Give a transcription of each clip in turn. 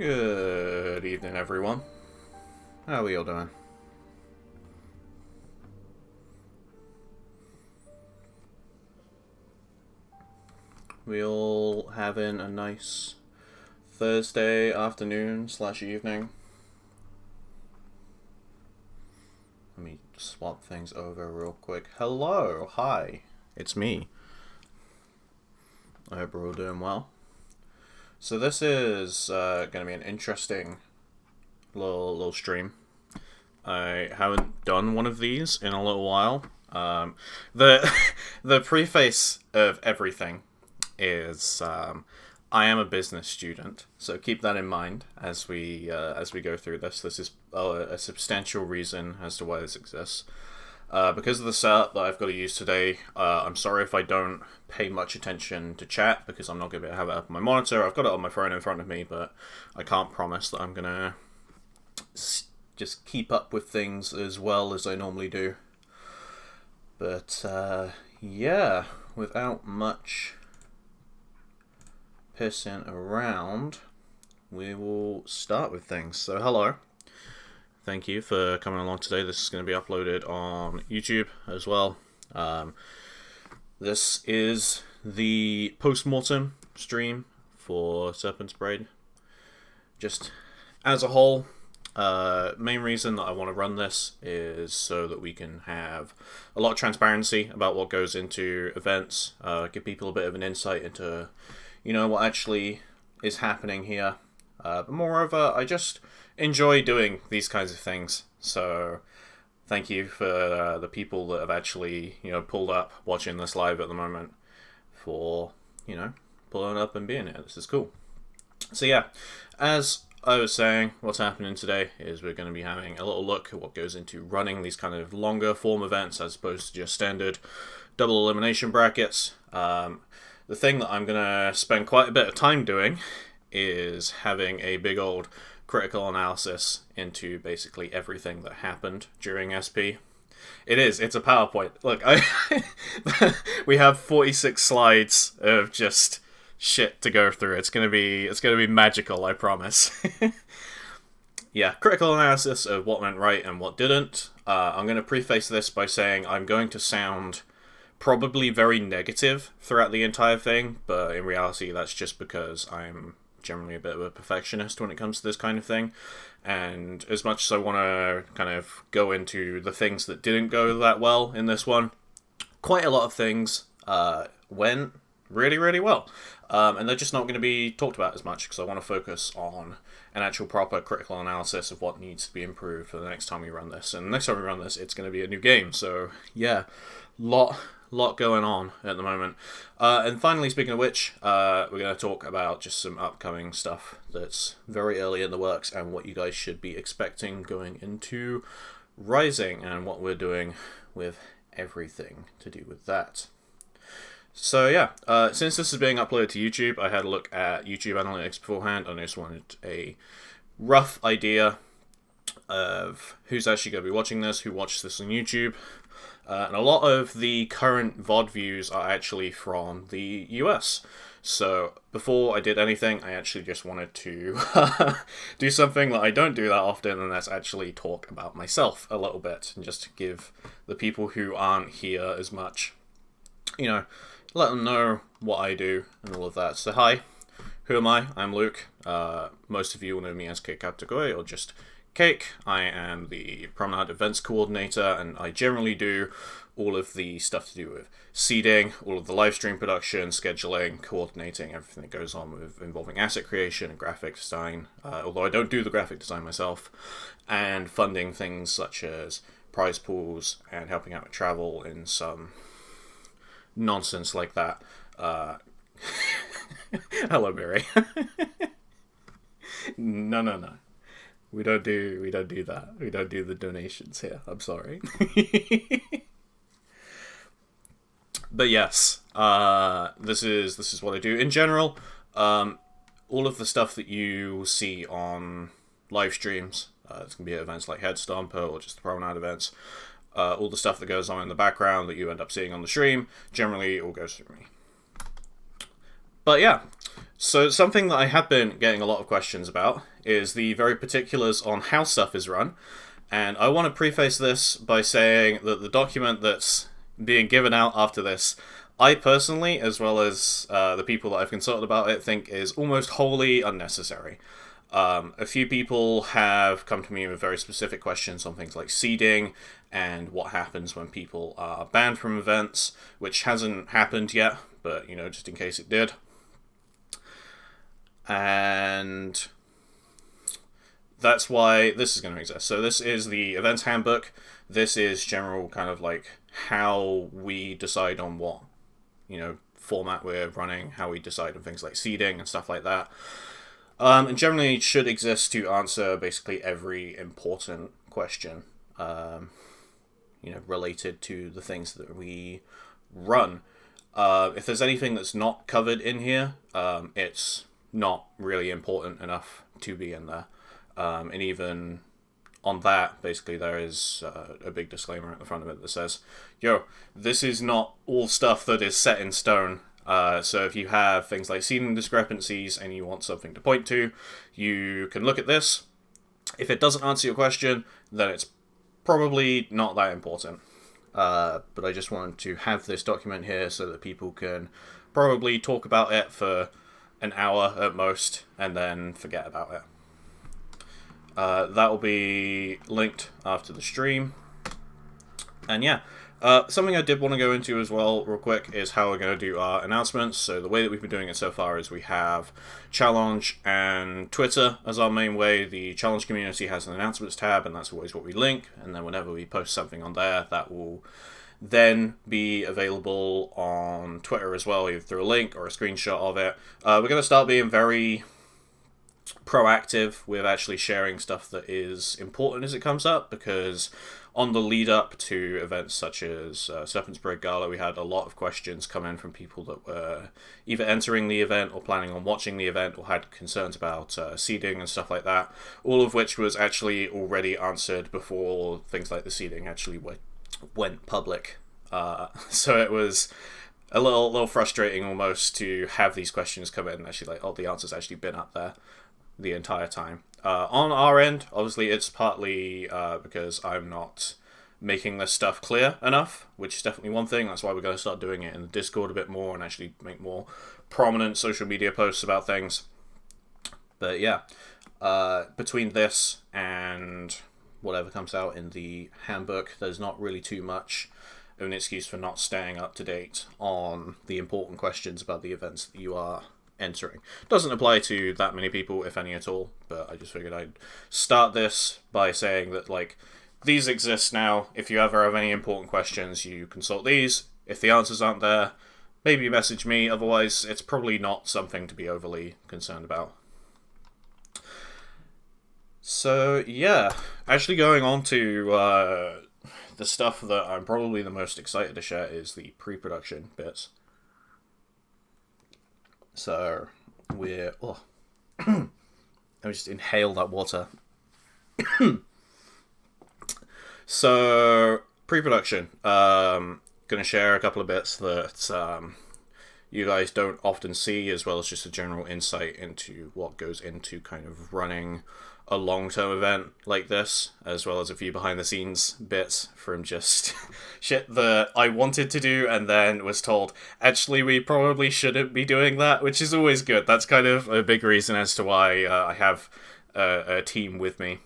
Good evening, everyone. How are we all doing? We all having a nice Thursday afternoon / evening. Let me swap things over real quick. Hello, hi, it's me. I hope we're all doing well. So this is going to be an interesting little stream. I haven't done one of these in a little while. The the preface of everything is I am a business student, so keep that in mind as we go through this. This is a substantial reason as to why this exists. Because of the setup that I've got to use today, I'm sorry if I don't pay much attention to chat, because I'm not going to be able to have it up on my monitor. I've got it on my phone in front of me, but I can't promise that I'm going to just keep up with things as well as I normally do. But, yeah, without much pissing around, we will start with things. So, hello. Thank you for coming along today. This is going to be uploaded on YouTube as well. This is the Post-Mortem stream for Serpent's Braid. Just as a whole, main reason that I want to run this is so that we can have a lot of transparency about what goes into events, give people a bit of an insight into, what actually is happening here. But moreover, I just enjoy doing these kinds of things. So thank you for the people that have actually, pulled up watching this live at the moment for, pulling up and being here. This is cool. So yeah, as I was saying, what's happening today is we're going to be having a little look at what goes into running these kind of longer form events as opposed to just standard double elimination brackets. The thing that I'm going to spend quite a bit of time doing is having a big old critical analysis into basically everything that happened during SP. It's a PowerPoint. Look, we have 46 slides of just shit to go through. It's gonna be magical, I promise. Yeah, critical analysis of what went right and what didn't. I'm gonna preface this by saying I'm going to sound probably very negative throughout the entire thing, but in reality that's just because I'm generally a bit of a perfectionist when it comes to this kind of thing, and as much as I want to kind of go into the things that didn't go that well in this one, quite a lot of things went really, really well, and they're just not going to be talked about as much because I want to focus on an actual proper critical analysis of what needs to be improved for the next time we run this. And the next time we run this, it's going to be a new game, so yeah, lot going on at the moment. And finally, speaking of which, we're going to talk about just some upcoming stuff that's very early in the works and what you guys should be expecting going into Rising and what we're doing with everything to do with that. So yeah, since this is being uploaded to YouTube, I had a look at YouTube analytics beforehand, and I just wanted a rough idea of who's actually going to be watching this, who watches this on YouTube. And a lot of the current VOD views are actually from the US. So before I did anything, I actually just wanted to do something that I don't do that often, and that's actually talk about myself a little bit, and just give the people who aren't here as much, let them know what I do and all of that. So hi, who am I? I'm Luke. Most of you will know me as cakekattekoi, or just Cake. I am the Promenade Events Coordinator, and I generally do all of the stuff to do with seeding, all of the live stream production, scheduling, coordinating, everything that goes on with involving asset creation and graphic design, although I don't do the graphic design myself, and funding things such as prize pools and helping out with travel in some nonsense like that. Hello, Mary. No. We don't do that. We don't do the donations here. I'm sorry. But yes, this is what I do in general. All of the stuff that you see on live streams, it's gonna be at events like Headstomper or just the Promenade events. All the stuff that goes on in the background that you end up seeing on the stream generally all goes through me. But yeah, So something that I have been getting a lot of questions about is the very particulars on how stuff is run. And I want to preface this by saying that the document that's being given out after this, I personally, as well as the people that I've consulted about it, think is almost wholly unnecessary. A few people have come to me with very specific questions on things like seeding and what happens when people are banned from events, which hasn't happened yet, but, just in case it did. And that's why this is going to exist. So this is the events handbook. This is general kind of like how we decide on what, format we're running, how we decide on things like seeding and stuff like that. And generally should exist to answer basically every important question, related to the things that we run. If there's anything that's not covered in here, it's not really important enough to be in there. And even on that, basically, there is a big disclaimer at the front of it that says, this is not all stuff that is set in stone. So if you have things like seeding discrepancies and you want something to point to, you can look at this. If it doesn't answer your question, then it's probably not that important. But I just wanted to have this document here so that people can probably talk about it for an hour at most and then forget about it. That will be linked after the stream. And yeah, something I did want to go into as well real quick is how we're going to do our announcements. So the way that we've been doing it so far is we have Challenge and Twitter as our main way. The Challenge community has an announcements tab, and that's always what we link. And then whenever we post something on there, that will then be available on Twitter as well, either through a link or a screenshot of it. We're going to start being very proactive with actually sharing stuff that is important as it comes up, because on the lead up to events such as Serpent's Parade Gala, we had a lot of questions come in from people that were either entering the event or planning on watching the event or had concerns about seeding and stuff like that, all of which was actually already answered before things like the seeding actually went public. So it was a little frustrating almost to have these questions come in and actually the answer's actually been up there the entire time. On our end, obviously, it's partly because I'm not making this stuff clear enough, which is definitely one thing. That's why we're going to start doing it in the Discord a bit more and actually make more prominent social media posts about things. But yeah, between this and whatever comes out in the handbook, there's not really too much of an excuse for not staying up to date on the important questions about the events that you are entering. Doesn't apply to that many people, if any at all, but I just figured I'd start this by saying that these exist now. If you ever have any important questions, you consult these. If the answers aren't there, maybe message me. Otherwise, it's probably not something to be overly concerned about. So yeah, actually going on to the stuff that I'm probably the most excited to share is the pre-production bits. So we're let me just inhale that water. So pre-production, gonna share a couple of bits that you guys don't often see, as well as just a general insight into what goes into kind of running a long-term event like this, as well as a few behind-the-scenes bits from just shit that I wanted to do and then was told, actually, we probably shouldn't be doing that, which is always good. That's kind of a big reason as to why I have a team with me.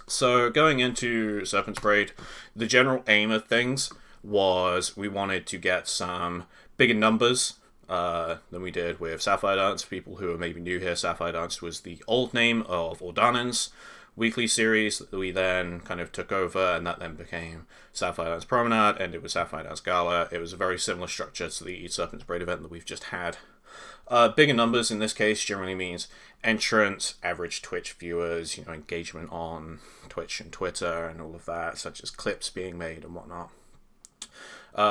So going into Serpent's Parade, the general aim of things was we wanted to get some bigger numbers than we did with Sapphire Dance. For people who are maybe new here, Sapphire Dance was the old name of Ordanan's weekly series that we then kind of took over, and that then became Sapphire Dance Promenade, ended with Sapphire Dance Gala. It was a very similar structure to the Serpent's Parade event that we've just had. Bigger numbers in this case generally means entrance, average Twitch viewers, engagement on Twitch and Twitter and all of that, such as clips being made and whatnot.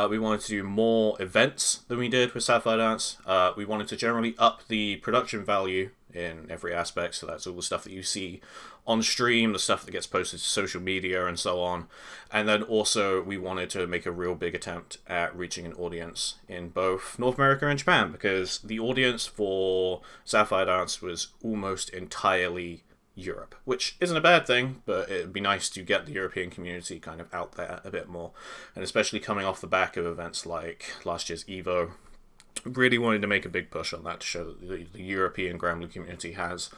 We wanted to do more events than we did with Sapphire Dance. We wanted to generally up the production value in every aspect. So that's all the stuff that you see on stream, the stuff that gets posted to social media and so on. And then also we wanted to make a real big attempt at reaching an audience in both North America and Japan, because the audience for Sapphire Dance was almost entirely Europe, which isn't a bad thing, but it'd be nice to get the European community kind of out there a bit more. And especially coming off the back of events like last year's EVO, really wanted to make a big push on that to show that the European Granblue community has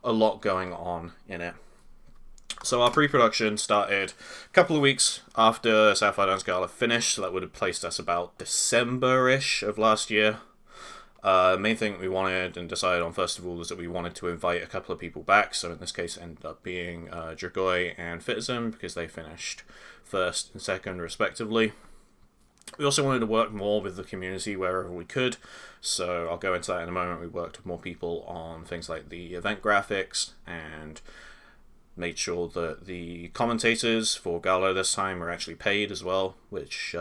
a lot going on in it. So our pre-production started a couple of weeks after Sapphire Dance Gala finished, so that would have placed us about December-ish of last year. Main thing we wanted and decided on first of all was that we wanted to invite a couple of people back, so in this case it ended up being Dragoi and Fitizm, because they finished first and second respectively. We also wanted to work more with the community wherever we could, so I'll go into that in a moment. We worked with more people on things like the event graphics and made sure that the commentators for Gala this time are actually paid as well, which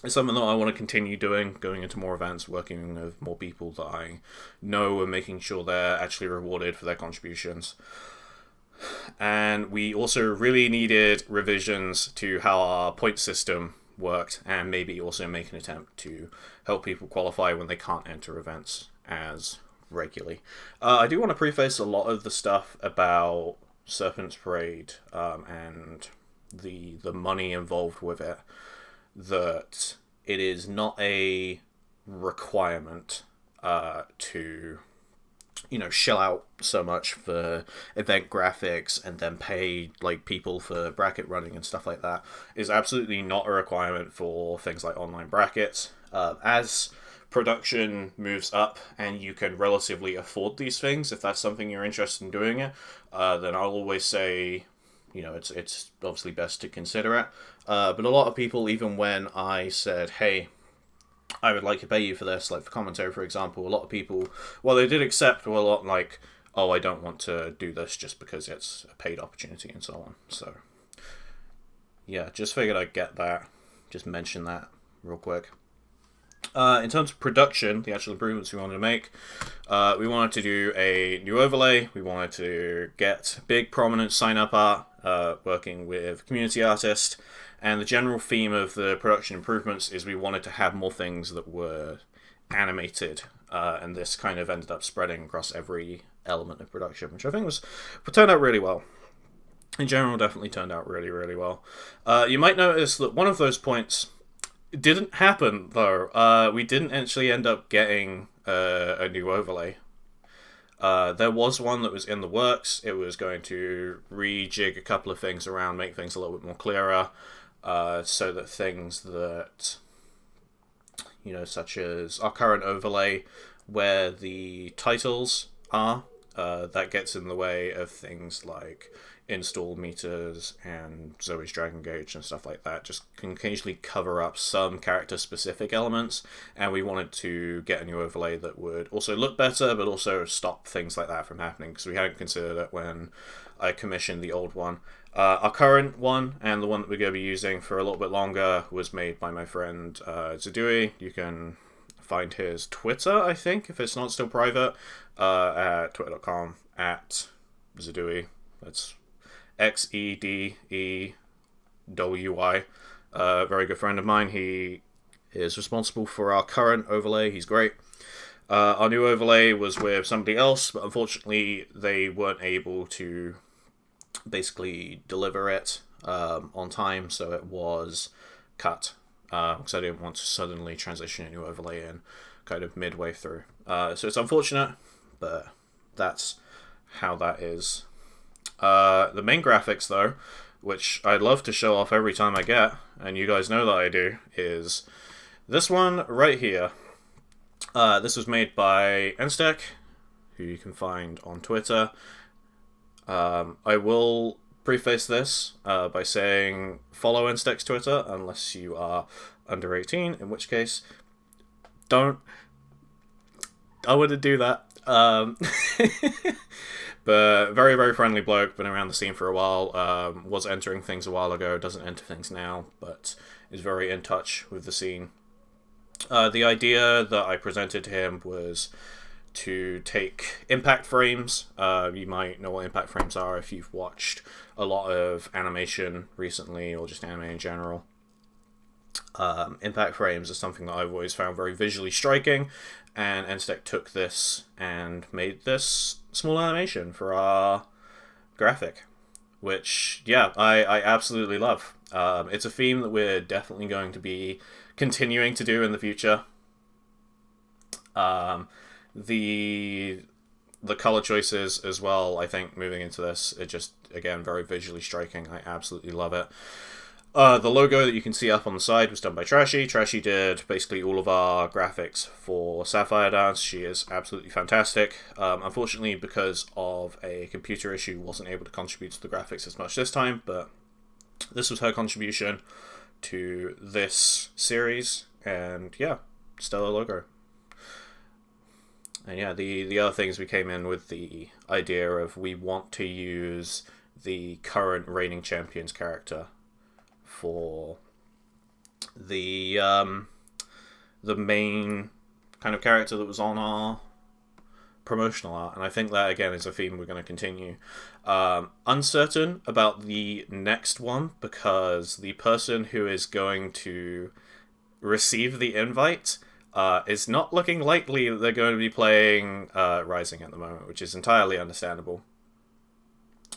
it's something that I want to continue doing, going into more events, working with more people that I know and making sure they're actually rewarded for their contributions. And we also really needed revisions to how our point system worked, and maybe also make an attempt to help people qualify when they can't enter events as regularly. I do want to preface a lot of the stuff about Serpent's Parade and the money involved with it, that it is not a requirement to, shell out so much for event graphics and then pay like people for bracket running and stuff like that. Is absolutely not a requirement for things like online brackets. As production moves up and you can relatively afford these things, if that's something you're interested in doing it, then I'll always say, it's obviously best to consider it. But a lot of people, even when I said, hey, I would like to pay you for this, like for commentary, for example, a lot of people, well, they did accept, were a lot like, oh, I don't want to do this just because it's a paid opportunity and so on. So, yeah, just figured I'd get that, just mention that real quick. In terms of production, the actual improvements we wanted to make, we wanted to do a new overlay. We wanted to get big, prominent sign-up art, working with community artists. And the general theme of the production improvements is we wanted to have more things that were animated. And this kind of ended up spreading across every element of production, which I think turned out really well. In general, definitely turned out really, really well. You might notice that one of those points didn't happen, though. We didn't actually end up getting a new overlay. There was one that was in the works. It was going to rejig a couple of things around, make things a little bit more clearer, so that things that, such as our current overlay, where the titles are, that gets in the way of things like install meters and Zoe's Dragon Gauge and stuff like that. Just can occasionally cover up some character specific elements, and we wanted to get a new overlay that would also look better but also stop things like that from happening, because we hadn't considered it when I commissioned the old one. Our current one, and the one that we're going to be using for a little bit longer, was made by my friend Zadui. You can find his Twitter, I think, if it's not still private, at twitter.com @Zadui. That's XEDEWY. Very good friend of mine. He is responsible for our current overlay. He's great. Our new overlay was with somebody else, but unfortunately they weren't able to basically deliver it on time, so it was cut, because I didn't want to suddenly transition a new overlay in kind of midway through. So it's unfortunate, but that's how that is. The main graphics, though, which I'd love to show off every time I get, and you guys know that I do, is this one right here. This was made by Enstek, who you can find on Twitter. I will preface this by saying follow Enstek's Twitter unless you are under 18, in which case I wouldn't do that. But very, very friendly bloke, been around the scene for a while, was entering things a while ago, doesn't enter things now, but is very in touch with the scene. The idea that I presented to him was to take impact frames. You might know what impact frames are if you've watched a lot of animation recently, or just anime in general. Impact frames are something that I've always found very visually striking, and Enstec took this and made this small animation for our graphic, which, yeah, I absolutely love. It's a theme that we're definitely going to be continuing to do in the future. The color choices as well, I think, moving into this, are just, again, very visually striking. I absolutely love it. The logo that you can see up on the side was done by Trashy. Trashy did basically all of our graphics for Sapphire Dance. She is absolutely fantastic. Unfortunately, because of a computer issue, wasn't able to contribute to the graphics as much this time, but this was her contribution to this series, and yeah, stellar logo. And yeah, the other things, we came in with the idea of we want to use the current reigning champions character for the main kind of character that was on our promotional art, and I think that, again, is a theme we're going to continue. Uncertain about the next one, because the person who is going to receive the invite is not looking likely that they're going to be playing Rising at the moment, which is entirely understandable.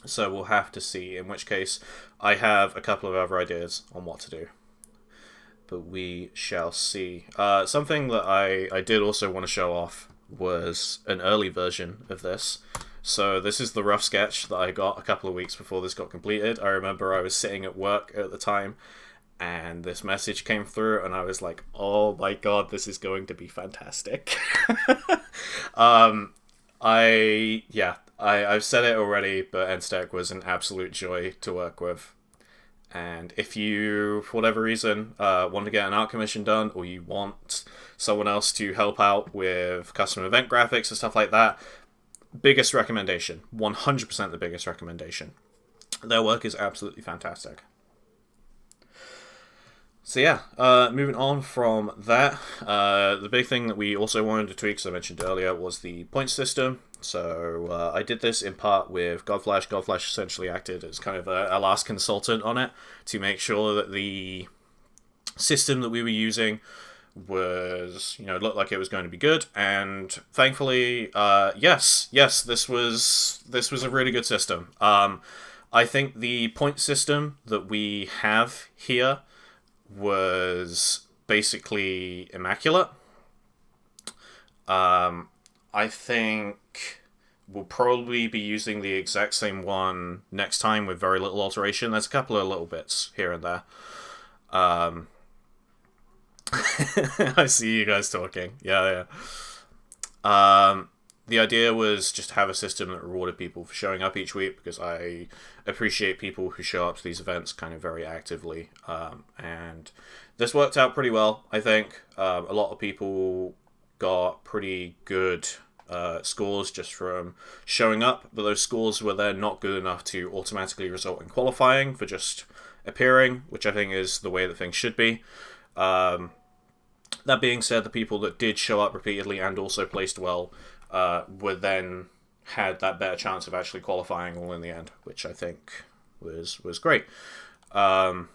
So we'll have to see, in which case I have a couple of other ideas on what to do. But we shall see. Something that I did also want to show off was an early version of this. So this is the rough sketch that I got a couple of weeks before this got completed. I remember I was sitting at work at the time, and this message came through, and I was like, oh my god, this is going to be fantastic. I've said it already, but Enstec was an absolute joy to work with. And if you, for whatever reason, want to get an art commission done, or you want someone else to help out with custom event graphics and stuff like that, biggest recommendation. 100% the biggest recommendation. Their work is absolutely fantastic. So yeah, moving on from that, the big thing that we also wanted to tweak, as I mentioned earlier, was the point system. So I did this in part with Godflash. Godflash essentially acted as kind of a last consultant on it to make sure that the system that we were using was, looked like it was going to be good. And thankfully, yes, this was a really good system. I think the point system that we have here was basically immaculate. I think we'll probably be using the exact same one next time with very little alteration. There's a couple of little bits here and there. I see you guys talking. Yeah. The idea was just to have a system that rewarded people for showing up each week, because I appreciate people who show up to these events kind of very actively. And this worked out pretty well, I think. A lot of people got pretty good scores just from showing up, but those scores were then not good enough to automatically result in qualifying for just appearing, which I think is the way that things should be. That being said, the people that did show up repeatedly and also placed well were then had that better chance of actually qualifying all in the end, which I think was great. The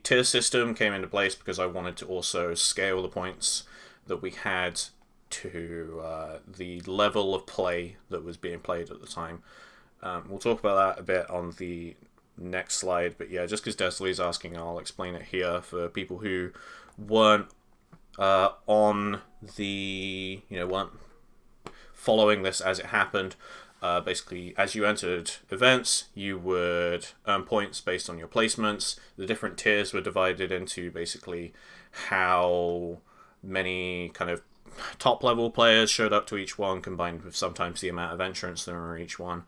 tier system came into place because I wanted to also scale the points that we had to the level of play that was being played at the time. We'll talk about that a bit on the next slide, but yeah, just because Desley's asking, I'll explain it here for people who weren't on the, weren't following this as it happened. Basically, as you entered events, you would earn points based on your placements. The different tiers were divided into basically how many kind of top level players showed up to each one, combined with sometimes the amount of entrants there were in each one.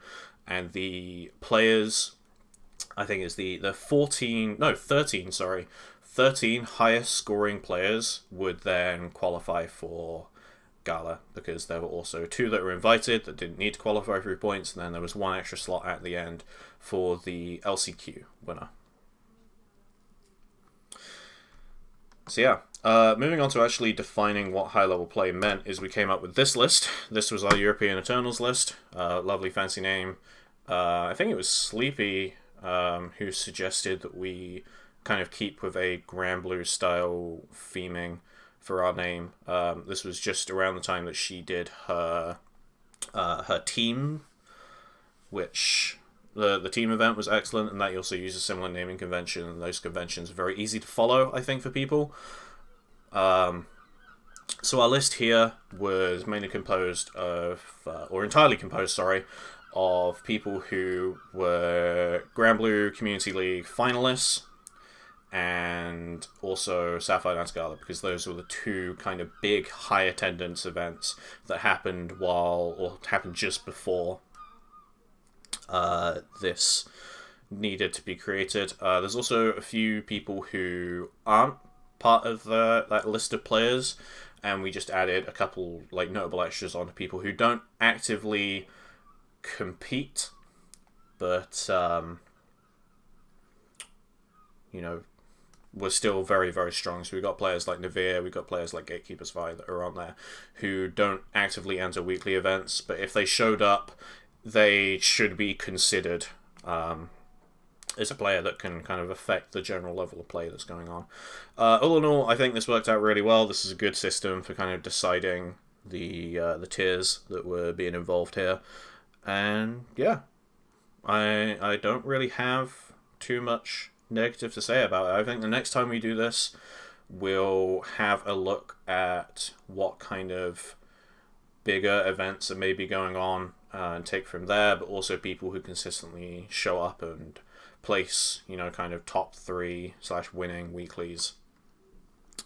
And the players, I think is the 13 highest scoring players would then qualify for Gala, because there were also 2 that were invited that didn't need to qualify for points, and then there was 1 extra slot at the end for the LCQ winner. So yeah, moving on to actually defining what high-level play meant is we came up with this list. This was our European Eternals list. Lovely fancy name. I think it was Sleepy who suggested that we kind of keep with a Grand Blue style theming for our name. This was just around the time that she did her team, which the team event was excellent, and that you also use a similar naming convention, and those conventions are very easy to follow, I think, for people. So our list here was mainly composed of, or entirely composed, sorry, of people who were Grand Blue Community League finalists, and also Sapphire Dance Gala, because those were the two kind of big high attendance events that happened happened just before this needed to be created. There's also a few people who aren't part of that list of players, and we just added a couple like notable extras on people who don't actively compete, but we're still very, very strong. So we've got players like Navir, we've got players like Gatekeeper Spy that are on there who don't actively enter weekly events, but if they showed up, they should be considered as a player that can kind of affect the general level of play that's going on. All in all, I think this worked out really well. This is a good system for kind of deciding the tiers that were being involved here. And yeah, I don't really have too much negative to say about it. I think the next time we do this, we'll have a look at what kind of bigger events are maybe going on and take from there, but also people who consistently show up and place, kind of top 3/winning weeklies.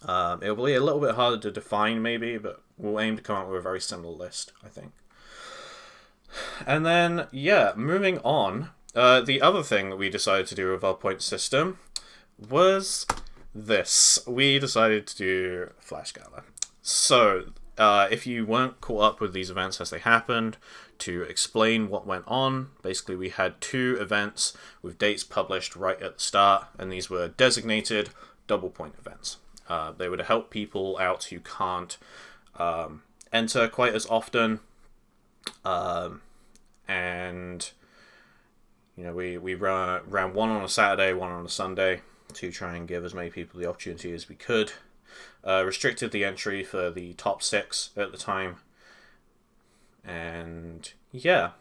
It'll be a little bit harder to define maybe, but we'll aim to come up with a very similar list, I think. And then, yeah, moving on, the other thing that we decided to do with our point system was this. We decided to do Flash Gala. So, if you weren't caught up with these events as they happened, to explain what went on, basically we had 2 events with dates published right at the start, and these were designated double point events. They would help people out who can't enter quite as often, and we ran one on a Saturday, one on a Sunday, to try and give as many people the opportunity as we could. Restricted the entry for the top 6 at the time. And yeah,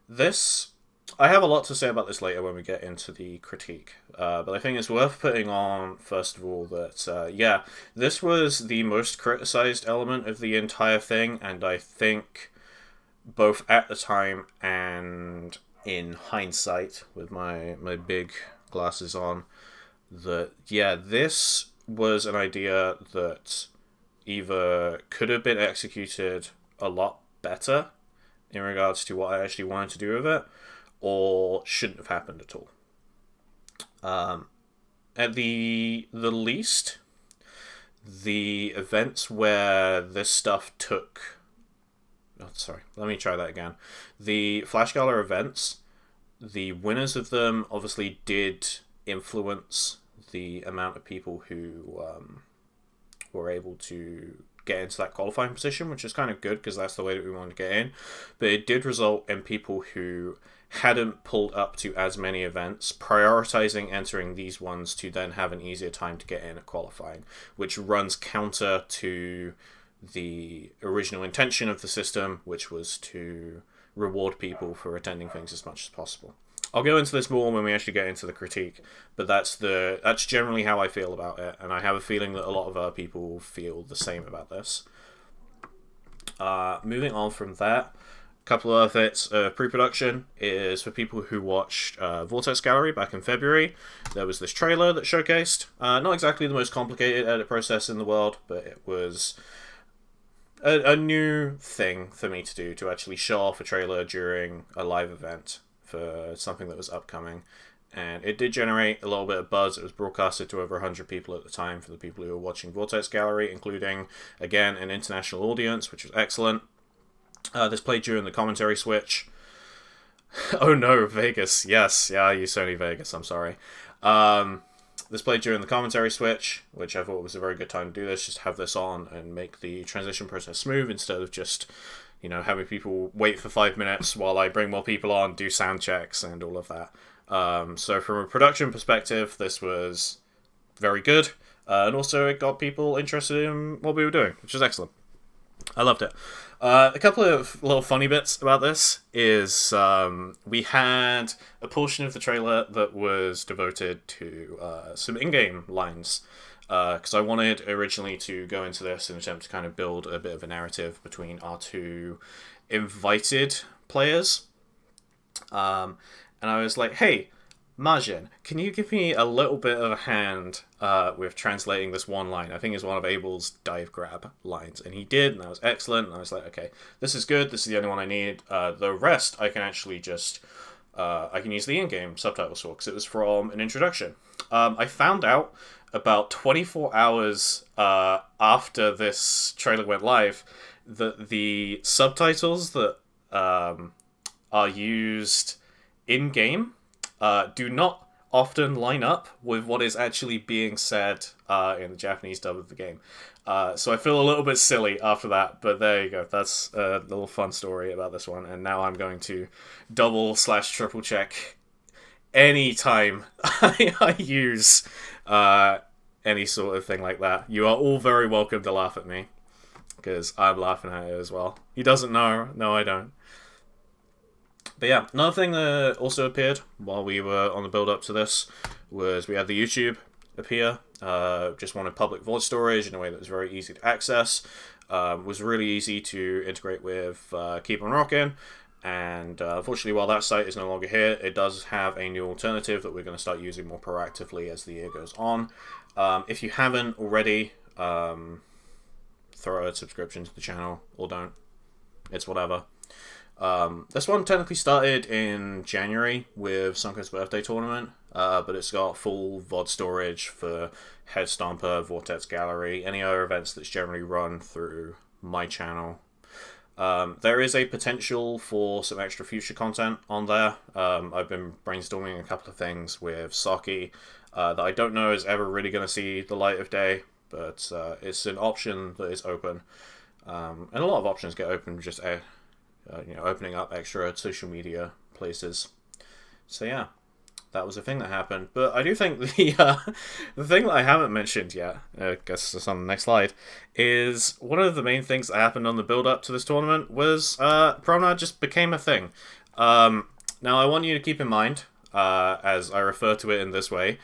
I have a lot to say about this later when we get into the critique. But I think it's worth putting on, first of all, that this was the most criticized element of the entire thing, and I think both at the time and in hindsight, with my big glasses on, that this was an idea that either could have been executed a lot better in regards to what I actually wanted to do with it, or shouldn't have happened at all. At the least, the events where this stuff took... Oh, sorry, let me try that again. The Flash Gala events, the winners of them obviously did influence the amount of people who were able to get into that qualifying position, which is kind of good because that's the way that we wanted to get in. But it did result in people who hadn't pulled up to as many events prioritizing entering these ones to then have an easier time to get in at qualifying, which runs counter to the original intention of the system, which was to reward people for attending things as much as possible. I'll go into this more when we actually get into the critique, but that's generally how I feel about it, and I have a feeling that a lot of other people feel the same about this. Moving on from that, a couple of other bits. Pre-production is for people who watched Vortex Gallery back in February. There was this trailer that showcased, not exactly the most complicated edit process in the world, but it was a new thing for me to do, to actually show off a trailer during a live event for something that was upcoming, and it did generate a little bit of buzz. It was broadcasted to over 100 people at the time for the people who were watching Vortex Gallery, including, again, an international audience, which was excellent. This played during the commentary switch. Oh no, Vegas. Yes, yeah, I use Sony Vegas, I'm sorry. this played during the commentary switch, which I thought was a very good time to do this, just have this on and make the transition process smooth instead of just, having people wait for 5 minutes while I bring more people on, do sound checks and all of that. So from a production perspective, this was very good. And also it got people interested in what we were doing, which is excellent. I loved it. A couple of little funny bits about this is we had a portion of the trailer that was devoted to some in-game lines, because I wanted originally to go into this in an attempt to kind of build a bit of a narrative between our two invited players. And I was like, hey, Majin, can you give me a little bit of a hand with translating this one line? I think it's one of Abel's dive grab lines. And he did, and that was excellent. And I was like, okay, this is good. This is the only one I need. The rest, I can actually just... I can use the in-game subtitles for, because it was from an introduction. I found out about 24 hours after this trailer went live that the subtitles that are used in-game do not often line up with what is actually being said in the Japanese dub of the game. So I feel a little bit silly after that, but there you go. That's a little fun story about this one. And now I'm going to double/triple check any time I use any sort of thing like that. You are all very welcome to laugh at me, because I'm laughing at it as well. He doesn't know. No, I don't. But yeah, another thing that also appeared while we were on the build-up to this was we had the YouTube appear. Just wanted public voice storage in a way that was very easy to access. Was really easy to integrate with Keep On Rockin'. And unfortunately, while that site is no longer here, it does have a new alternative that we're going to start using more proactively as the year goes on. If you haven't already, throw a subscription to the channel, or don't. It's whatever. This one technically started in January with Sunko's birthday tournament, but it's got full VOD storage for Head Stomper, Vortex Gallery, any other events that's generally run through my channel. There is a potential for some extra future content on there. I've been brainstorming a couple of things with Saki that I don't know is ever really going to see the light of day, but it's an option that is open. And a lot of options get open just opening up extra social media places. So yeah, that was a thing that happened. But I do think the thing that I haven't mentioned yet, I guess it's on the next slide, is one of the main things that happened on the build-up to this tournament was Promenade just became a thing. Now I want you to keep in mind, as I refer to it in this way,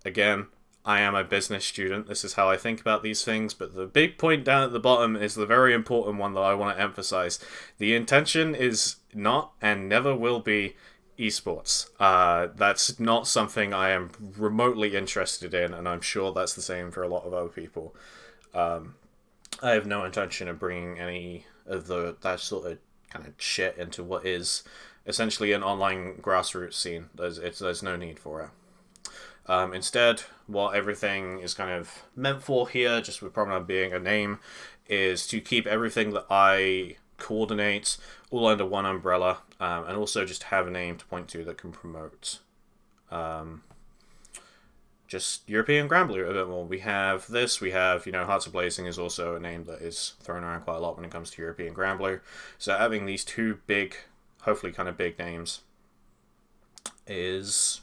again, I am a business student, this is how I think about these things, but the big point down at the bottom is the very important one that I want to emphasize. The intention is not, and never will be, esports. That's not something I am remotely interested in, and I'm sure that's the same for a lot of other people. I have no intention of bringing any of that sort of kind of shit into what is essentially an online grassroots scene. There's no need for it. Instead, what everything is kind of meant for here, just with Promenade being a name, is to keep everything that I coordinate all under one umbrella, and also just have a name to point to that can promote just European Granblue a bit more. We have this, we have, Hearts of Blazing is also a name that is thrown around quite a lot when it comes to European Granblue. So having these two big, hopefully kind of big names is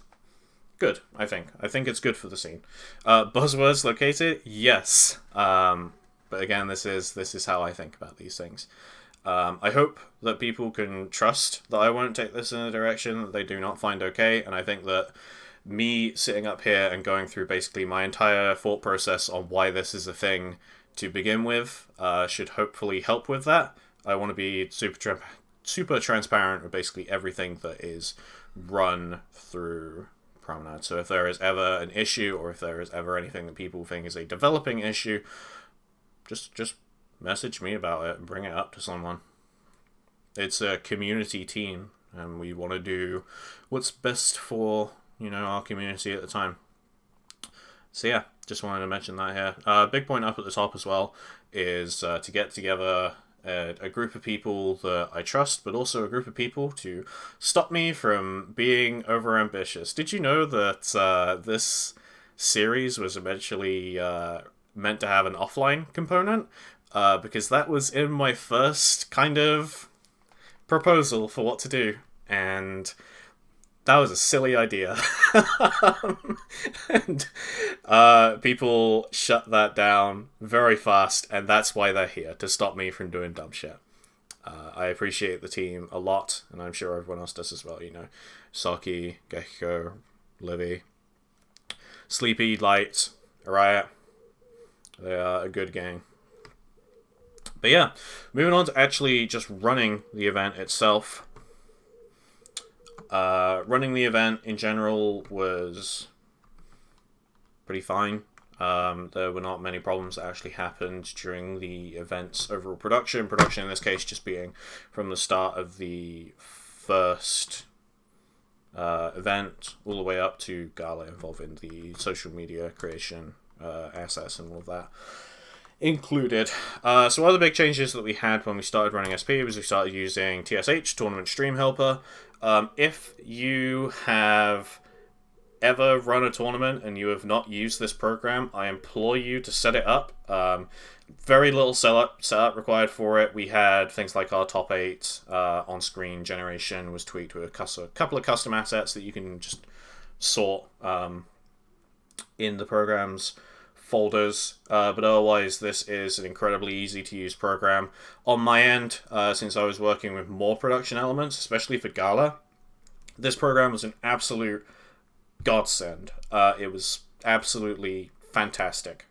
good, I think. I think it's good for the scene. Buzzwords located? Yes. But again, this is how I think about these things. I hope that people can trust that I won't take this in a direction that they do not find okay, and I think that me sitting up here and going through basically my entire thought process on why this is a thing to begin with should hopefully help with that. I want to be super transparent with basically everything that is run through Promenade. So if there is ever an issue, or if there is ever anything that people think is a developing issue, just message me about it and bring it up to someone. It's a community team, and we want to do what's best for our community at the time. So yeah, just wanted to mention that here. Big point up at the top as well is to get together a group of people that I trust, but also a group of people to stop me from being overambitious. Did you know that this series was eventually meant to have an offline component, because that was in my first kind of proposal for what to do, and that was a silly idea. And people shut that down very fast, and that's why they're here, to stop me from doing dumb shit. I appreciate the team a lot, and I'm sure everyone else does as well, you know. Saki, Gekko, Livy, Sleepy, Light, Riot. They are a good gang. But yeah, moving on to actually just running the event itself. Running the event in general was pretty fine. There were not many problems that actually happened during the event's overall production. Production in this case just being from the start of the first event all the way up to Gala, involving the social media creation assets and all of that included. So other big changes that we had when we started running SP was we started using TSH, Tournament Stream Helper. If you have ever run a tournament and you have not used this program, I implore you to set it up. Very little setup required for it. We had things like our top 8 on-screen generation was tweaked with a couple of custom assets that you can just sort in the program's folders, but otherwise this is an incredibly easy to use program. On my end, since I was working with more production elements, especially for Gala, this program was an absolute godsend. It was absolutely fantastic.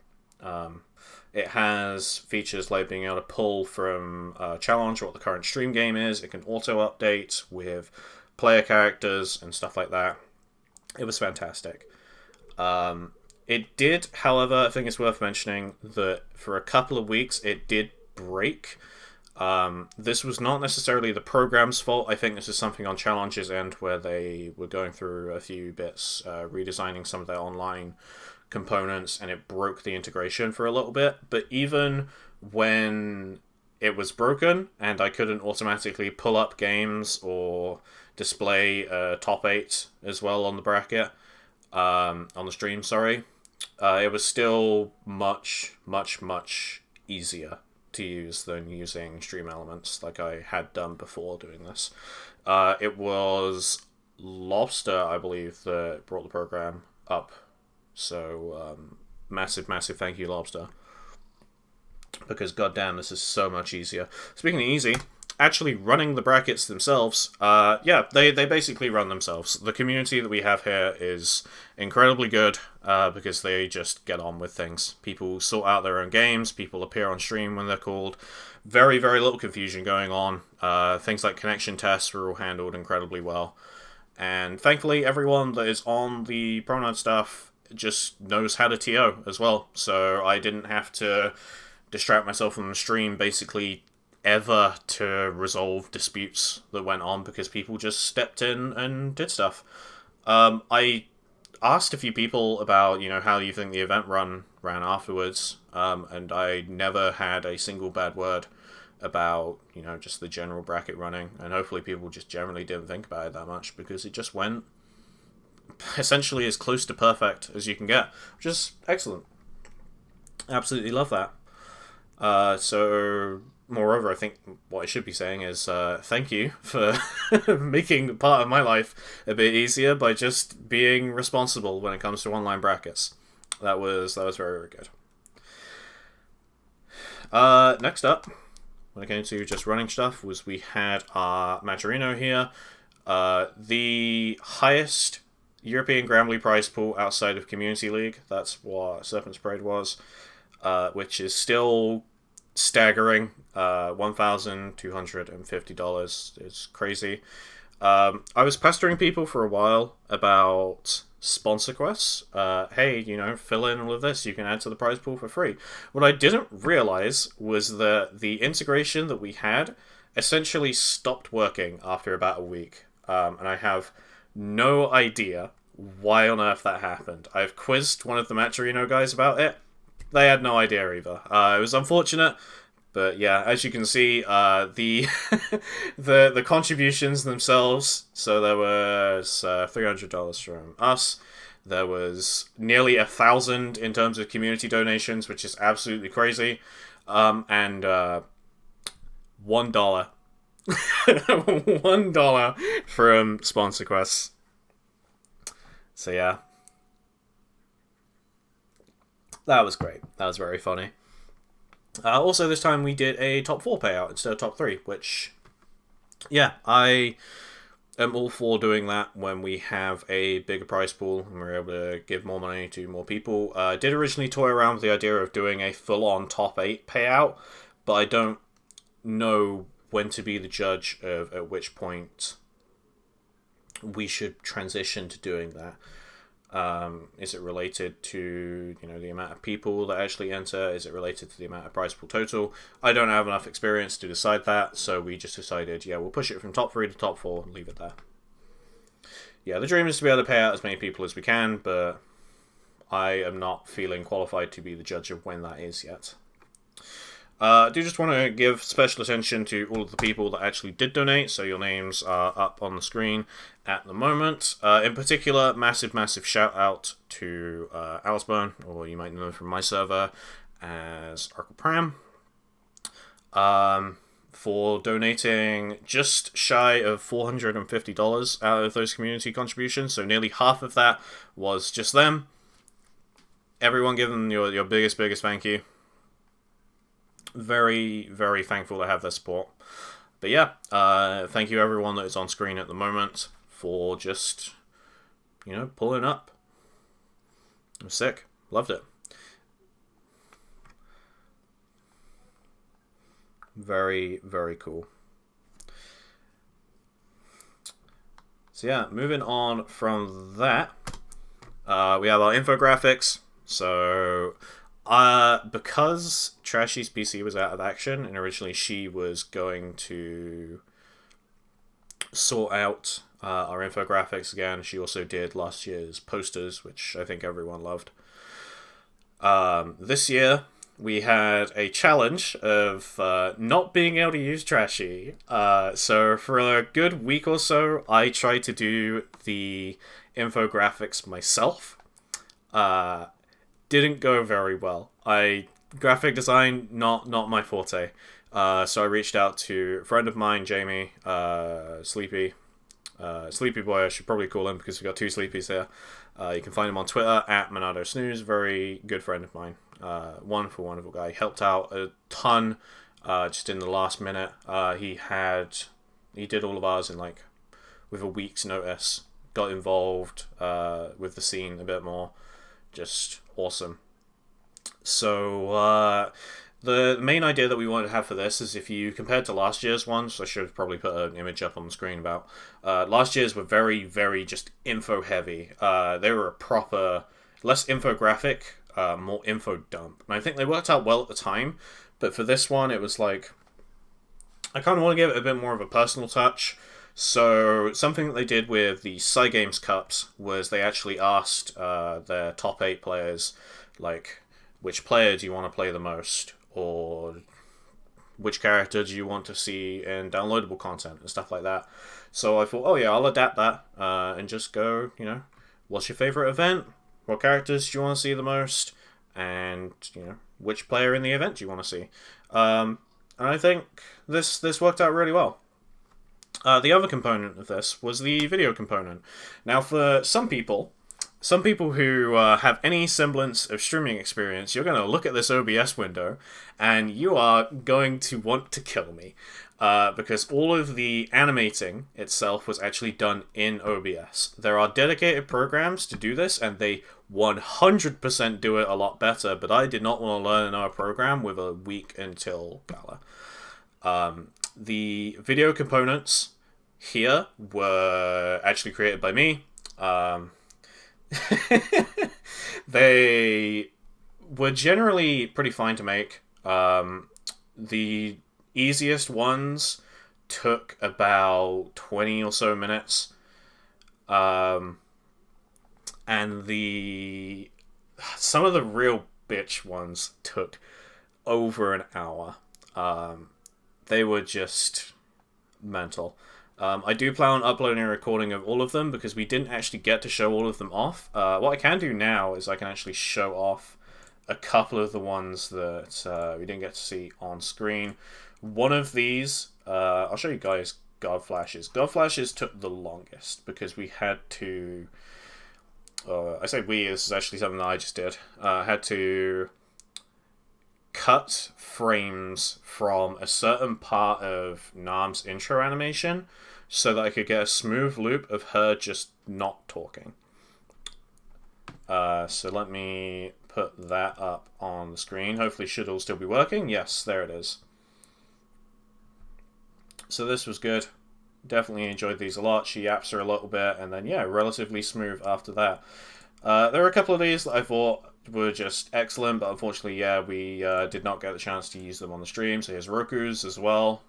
It has features like being able to pull from challenge what the current stream game is. It can auto update with player characters and stuff like that. It was fantastic. It did, however, I think it's worth mentioning that for a couple of weeks it did break. This was not necessarily the program's fault. I think this is something on Challenge's end where they were going through a few bits, redesigning some of their online components, and it broke the integration for a little bit. But even when it was broken and I couldn't automatically pull up games or display top 8 as well on the bracket, on the stream, sorry, it was still much easier to use than using stream elements like I had done before doing this. It was Lobster, I believe, that brought the program up. So massive thank you, Lobster, because goddamn, this is so much easier. Speaking of easy, actually running the brackets themselves, yeah, they basically run themselves. The community that we have here is incredibly good, because they just get on with things. People sort out their own games, people appear on stream when they're called. Very little confusion going on. Things like connection tests were all handled incredibly well. And thankfully, everyone that is on the Promenade stuff just knows how to TO as well. So I didn't have to distract myself from the stream basically ever to resolve disputes that went on, because people just stepped in and did stuff. I asked a few people about, you know, how you think the event ran afterwards, and I never had a single bad word about, you know, just the general bracket running, and hopefully people just generally didn't think about it that much, because it just went essentially as close to perfect as you can get, which is excellent. Absolutely love that. So moreover, I think what I should be saying is thank you for making part of my life a bit easier by just being responsible when it comes to online brackets. That was very good. Next up, when it came to just running stuff, was we had our Majorino here. The highest European Grambly prize pool outside of Community League. That's what Serpent's Parade was, which is still staggering. $1,250 is crazy. I was pestering people for a while about sponsor quests. Hey, you know, fill in all of this, you can add to the prize pool for free. What I didn't realize was that the integration that we had essentially stopped working after about a week. And I have no idea why on earth that happened. I've quizzed one of the Maturino guys about it. They had no idea either. It was unfortunate. But yeah, as you can see, the the contributions themselves. So there was $300 from us. There was nearly 1,000 in terms of community donations, which is absolutely crazy. And $1, $1 from sponsor quests. So yeah, that was great. That was very funny. Also, this time we did a top 4 payout instead of top 3, which, yeah, I am all for doing that when we have a bigger prize pool and we're able to give more money to more people. I did originally toy around with the idea of doing a full-on top 8 payout, but I don't know when to be the judge of at which point we should transition to doing that. Is it related to the amount of people that actually enter? Is it related to the amount of prize pool total? I don't have enough experience to decide that, so we just decided, we'll push it from top 3 to top 4 and leave it there. Yeah, the dream is to be able to pay out as many people as we can, but I am not feeling qualified to be the judge of when that is yet. I do just want to give special attention to all of the people that actually did donate, so your names are up on the screen at the moment. In particular, massive shout out to Aliceburn, or you might know him from my server as Arkle Pram, for donating just shy of $450 out of those community contributions, so nearly half of that was just them. Everyone give them your biggest thank you. Very thankful to have their support. But yeah, thank you everyone that is on screen at the moment for just, pulling up. I'm sick. Loved it. Very cool. So yeah, moving on from that, we have our infographics. So because Trashy's PC was out of action, and originally she was going to sort out our infographics again, she also did last year's posters, which I think everyone loved. This year, we had a challenge of not being able to use Trashy. So for a good week or so, I tried to do the infographics myself. Didn't go very well. Graphic design, not my forte. So I reached out to a friend of mine, Jamie, Sleepy Boy. I should probably call him because we've got 2 Sleepies here. You can find him on Twitter at Monado Snooze. Very good friend of mine. Wonderful guy. Helped out a ton. Just in the last minute. He did all of ours in with a week's notice. Got involved with the scene a bit more. Just awesome. So the main idea that we wanted to have for this is, if you compared to last year's ones, I should probably put an image up on the screen about last year's were very just info heavy. They were a proper less infographic, more info dump, and I think they worked out well at the time. But for this one, it was I kind of want to give it a bit more of a personal touch. So something that they did with the Cygames Cups was they actually asked their top 8 players, which player do you want to play the most, or which character do you want to see in downloadable content and stuff like that. So I thought, I'll adapt that and just go, what's your favorite event? What characters do you want to see the most? And, which player in the event do you want to see? And I think this worked out really well. The other component of this was the video component. Now, for some people who have any semblance of streaming experience, you're going to look at this OBS window and you are going to want to kill me. Because all of the animating itself was actually done in OBS. There are dedicated programs to do this, and they 100% do it a lot better, but I did not want to learn another program with a week until Gala. The video components here were actually created by me. They were generally pretty fine to make. The easiest ones took about 20 or so minutes. And some of the real bitch ones took over an hour. They were just mental. I do plan on uploading a recording of all of them because we didn't actually get to show all of them off. What I can do now is I can actually show off a couple of the ones that we didn't get to see on screen. One of these, I'll show you guys God Flashes. God Flashes took the longest because we had to... I say we, this is actually something that I just did. Had to cut frames from a certain part of Nam's intro animation so that I could get a smooth loop of her just not talking. So let me put that up on the screen. Hopefully should all still be working. Yes, there it is. So this was good. Definitely enjoyed these a lot. She yaps her a little bit, and then, yeah, relatively smooth after that. There were a couple of these that I thought were just excellent, but unfortunately, yeah, we did not get the chance to use them on the stream. So here's Roku's as well.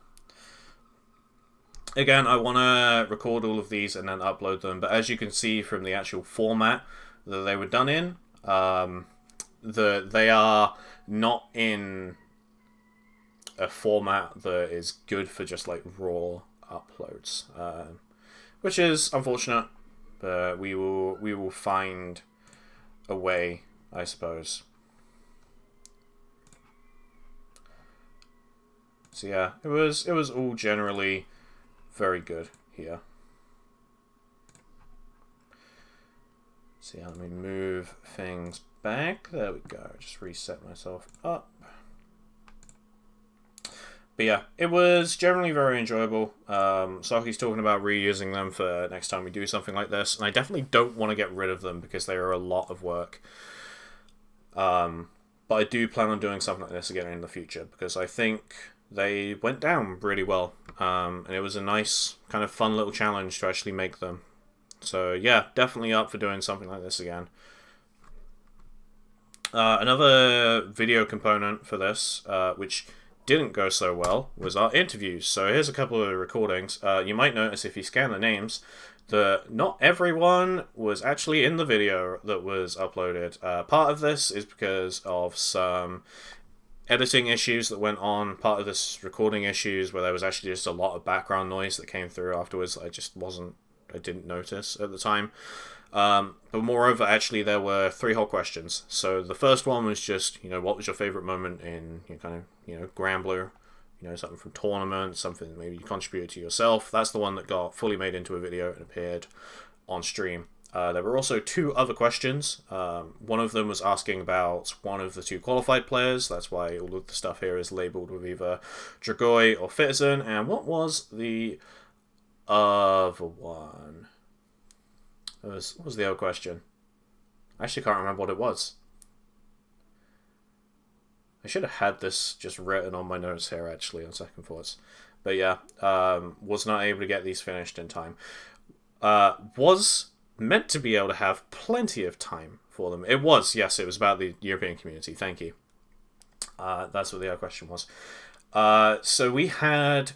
Again, I want to record all of these and then upload them, but as you can see from the actual format that they were done in, they are not in a format that is good for just like raw uploads, which is unfortunate, but we will find a way, I suppose. So yeah, it was all generally very good here. So yeah, let me move things back. There we go. Just reset myself up. But yeah, it was generally very enjoyable. Saki's talking about reusing them for next time we do something like this, and I definitely don't want to get rid of them because they are a lot of work. But I do plan on doing something like this again in the future because I think they went down really well, and it was a nice, kind of fun little challenge to actually make them. So yeah, definitely up for doing something like this again. Another video component for this, which didn't go so well, was our interviews. So here's a couple of recordings. You might notice if you scan the names that not everyone was actually in the video that was uploaded. Part of this is because of some editing issues that went on. Part of this recording issues where there was actually just a lot of background noise that came through afterwards. I didn't notice at the time. But moreover, actually, there were 3 whole questions. So the first one was just, what was your favorite moment in Granblue? Something from tournament, something that maybe you contributed to yourself. That's the one that got fully made into a video and appeared on stream. There were also 2 other questions. One of them was asking about one of the 2 qualified players. That's why all of the stuff here is labeled with either Dragoi or Citizen. And what was the other one? What was the other question? I actually can't remember what it was. I should have had this just written on my notes here, actually, on second thoughts. But yeah, was not able to get these finished in time. Was meant to be able to have plenty of time for them. It was, yes, it was about the European community. Thank you. That's what the other question was. So we had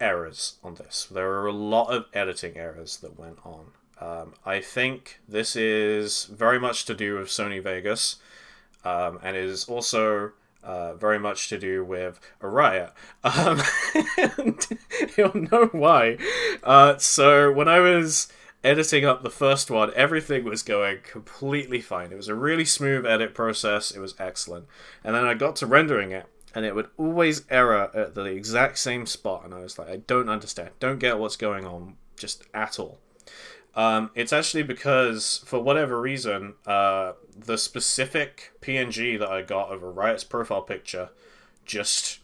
errors on this. There were a lot of editing errors that went on. I think this is very much to do with Sony Vegas, and is also very much to do with Araya. And you'll know why. So when I was editing up the first one, everything was going completely fine. It was a really smooth edit process. It was excellent. And then I got to rendering it, and it would always error at the exact same spot. And I was like, I don't understand. Don't get what's going on just at all. It's actually because, for whatever reason, the specific PNG that I got of a Riot's profile picture just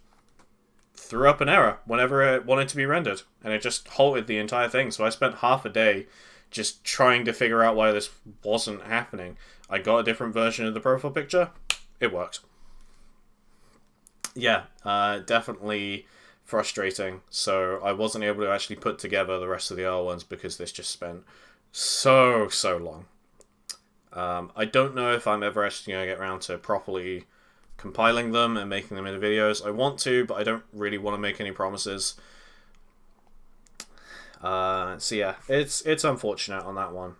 threw up an error whenever it wanted to be rendered, and it just halted the entire thing. So I spent half a day just trying to figure out why this wasn't happening. I got a different version of the profile picture. It worked. Yeah, definitely frustrating. So I wasn't able to actually put together the rest of the other ones because this just spent so long. I don't know if I'm ever actually going to get around to properly compiling them and making them into videos. I want to, but I don't really want to make any promises. So yeah, it's unfortunate on that one.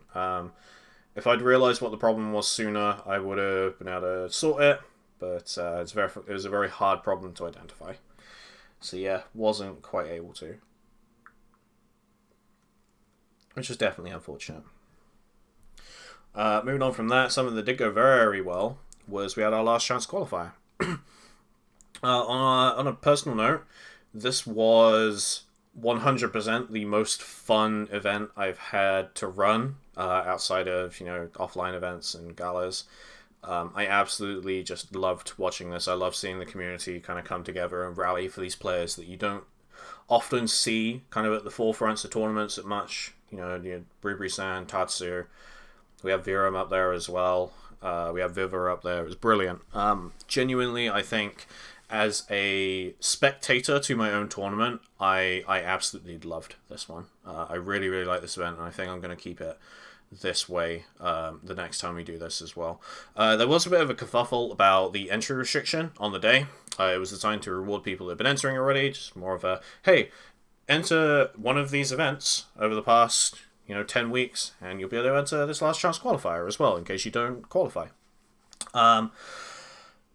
If I'd realised what the problem was sooner, I would have been able to sort it, but it was a very hard problem to identify. So yeah, wasn't quite able to, which is definitely unfortunate. Moving on from that, something that did go very well was we had our last chance qualifier. On a personal note, this was 100% the most fun event I've had to run outside of offline events and galas. I absolutely just loved watching this. I love seeing the community kind of come together and rally for these players that you don't often see kind of at the forefronts of tournaments at much. Bribri-san, Tatsu. We have Viram up there as well. We have Viva up there. It was brilliant. Genuinely, I think as a spectator to my own tournament, I absolutely loved this one. I really, really like this event, and I think I'm going to keep it this way the next time we do this as well. There was a bit of a kerfuffle about the entry restriction on the day. It was designed to reward people that have been entering already, just more of a, hey, enter one of these events over the past 10 weeks, and you'll be able to enter this last chance qualifier as well, in case you don't qualify.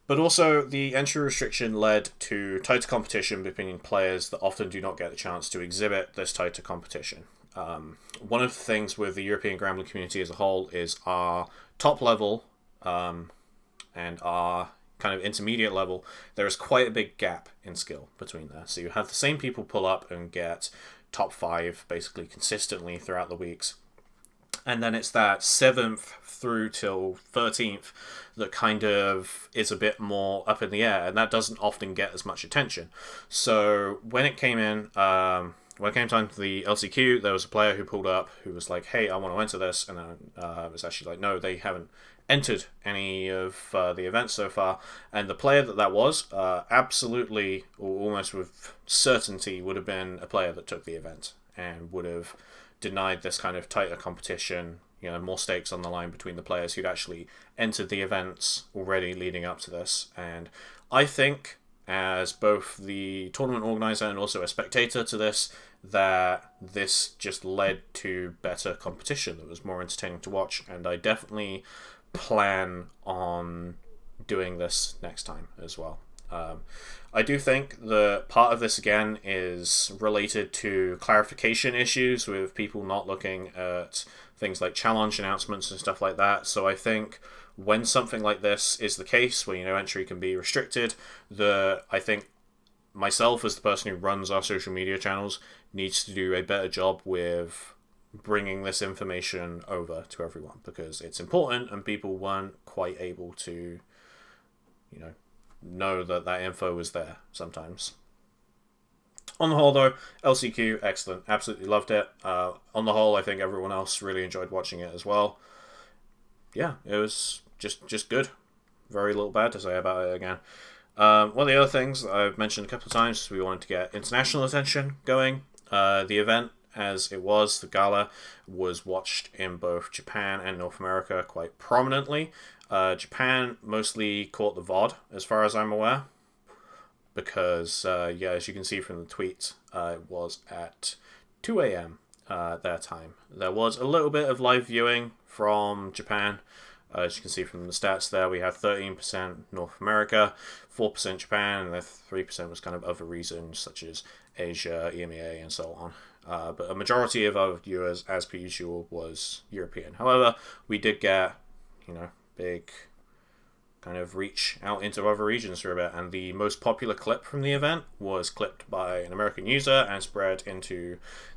But also, the entry restriction led to tighter competition between players that often do not get the chance to exhibit this tighter competition. One of the things with the European Gambling community as a whole is our top level and our kind of intermediate level. There is quite a big gap in skill between there. So you have the same people pull up and get top 5 basically consistently throughout the weeks. And then it's that 7th through till 13th that kind of is a bit more up in the air, and that doesn't often get as much attention. So when it came in, when it came time to the LCQ, there was a player who pulled up who was like, hey, I want to enter this, and then it was actually like, no, they haven't entered any of the events so far. And the player that was, absolutely, or almost with certainty, would have been a player that took the event and would have denied this kind of tighter competition, more stakes on the line between the players who'd actually entered the events already leading up to this. And I think, as both the tournament organizer and also a spectator to this, that this just led to better competition that was more entertaining to watch, and I definitely plan on doing this next time as well. I do think that part of this, again, is related to clarification issues with people not looking at things like challenge announcements and stuff like that. So I think when something like this is the case, where entry can be restricted, I think myself, as the person who runs our social media channels, needs to do a better job with bringing this information over to everyone, because it's important and people weren't quite able to know that info was there sometimes. On the whole, though, LCQ, excellent. Absolutely loved it. On the whole, I think everyone else really enjoyed watching it as well. Yeah, it was just good. Very little bad to say about it again. One of the other things I've mentioned a couple of times is we wanted to get international attention going. The event, as it was, the gala, was watched in both Japan and North America quite prominently. Japan mostly caught the VOD, as far as I'm aware, because, as you can see from the tweet, it was at 2 a.m. Their time. There was a little bit of live viewing from Japan. As you can see from the stats there, we had 13% North America, 4% Japan, and then 3% was kind of other regions, such as Asia, EMEA, and so on. But a majority of our viewers, as per usual, was European. However, we did get, big kind of reach out into other regions for a bit, and the most popular clip from the event was clipped by an American user and spread into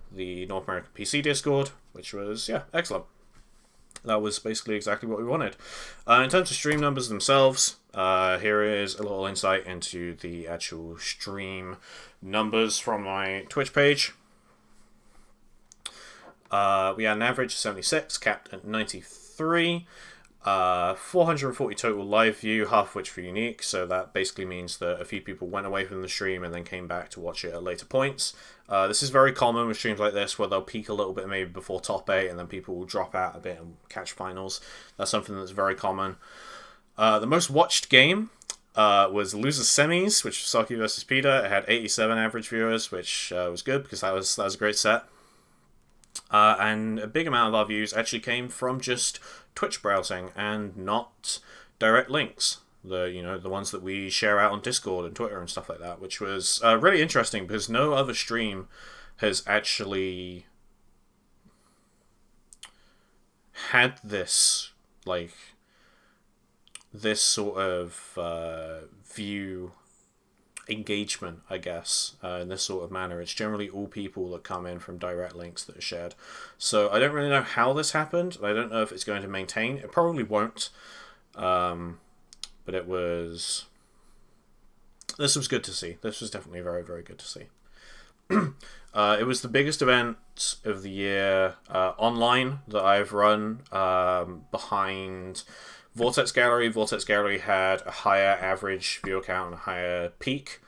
the North American PC Discord, which was, excellent. That was basically exactly what we wanted. In terms of stream numbers themselves, here is a little insight into the actual stream numbers from my Twitch page. We had an average of 76, capped at 93. 440 total live view, half of which were unique, so that basically means that a few people went away from the stream and then came back to watch it at later points. This is very common with streams like this, where they'll peak a little bit maybe before top 8 and then people will drop out a bit and catch finals. That's something that's very common. The most watched game was Losers Semis, which was Saki vs. Peter. It had 87 average viewers, which was good because that was a great set. And a big amount of our views actually came from just Twitch browsing and not direct links, the ones that we share out on Discord and Twitter and stuff like that, which was really interesting because no other stream has actually had this sort of view engagement, I guess, in this sort of manner. It's generally all people that come in from direct links that are shared. So I don't really know how this happened. I don't know if it's going to maintain. It probably won't. But this was good to see. This was definitely very, very good to see. It was the biggest event of the year online that I've run, behind Vortex Gallery. Vortex Gallery had a higher average viewer count and a higher peak,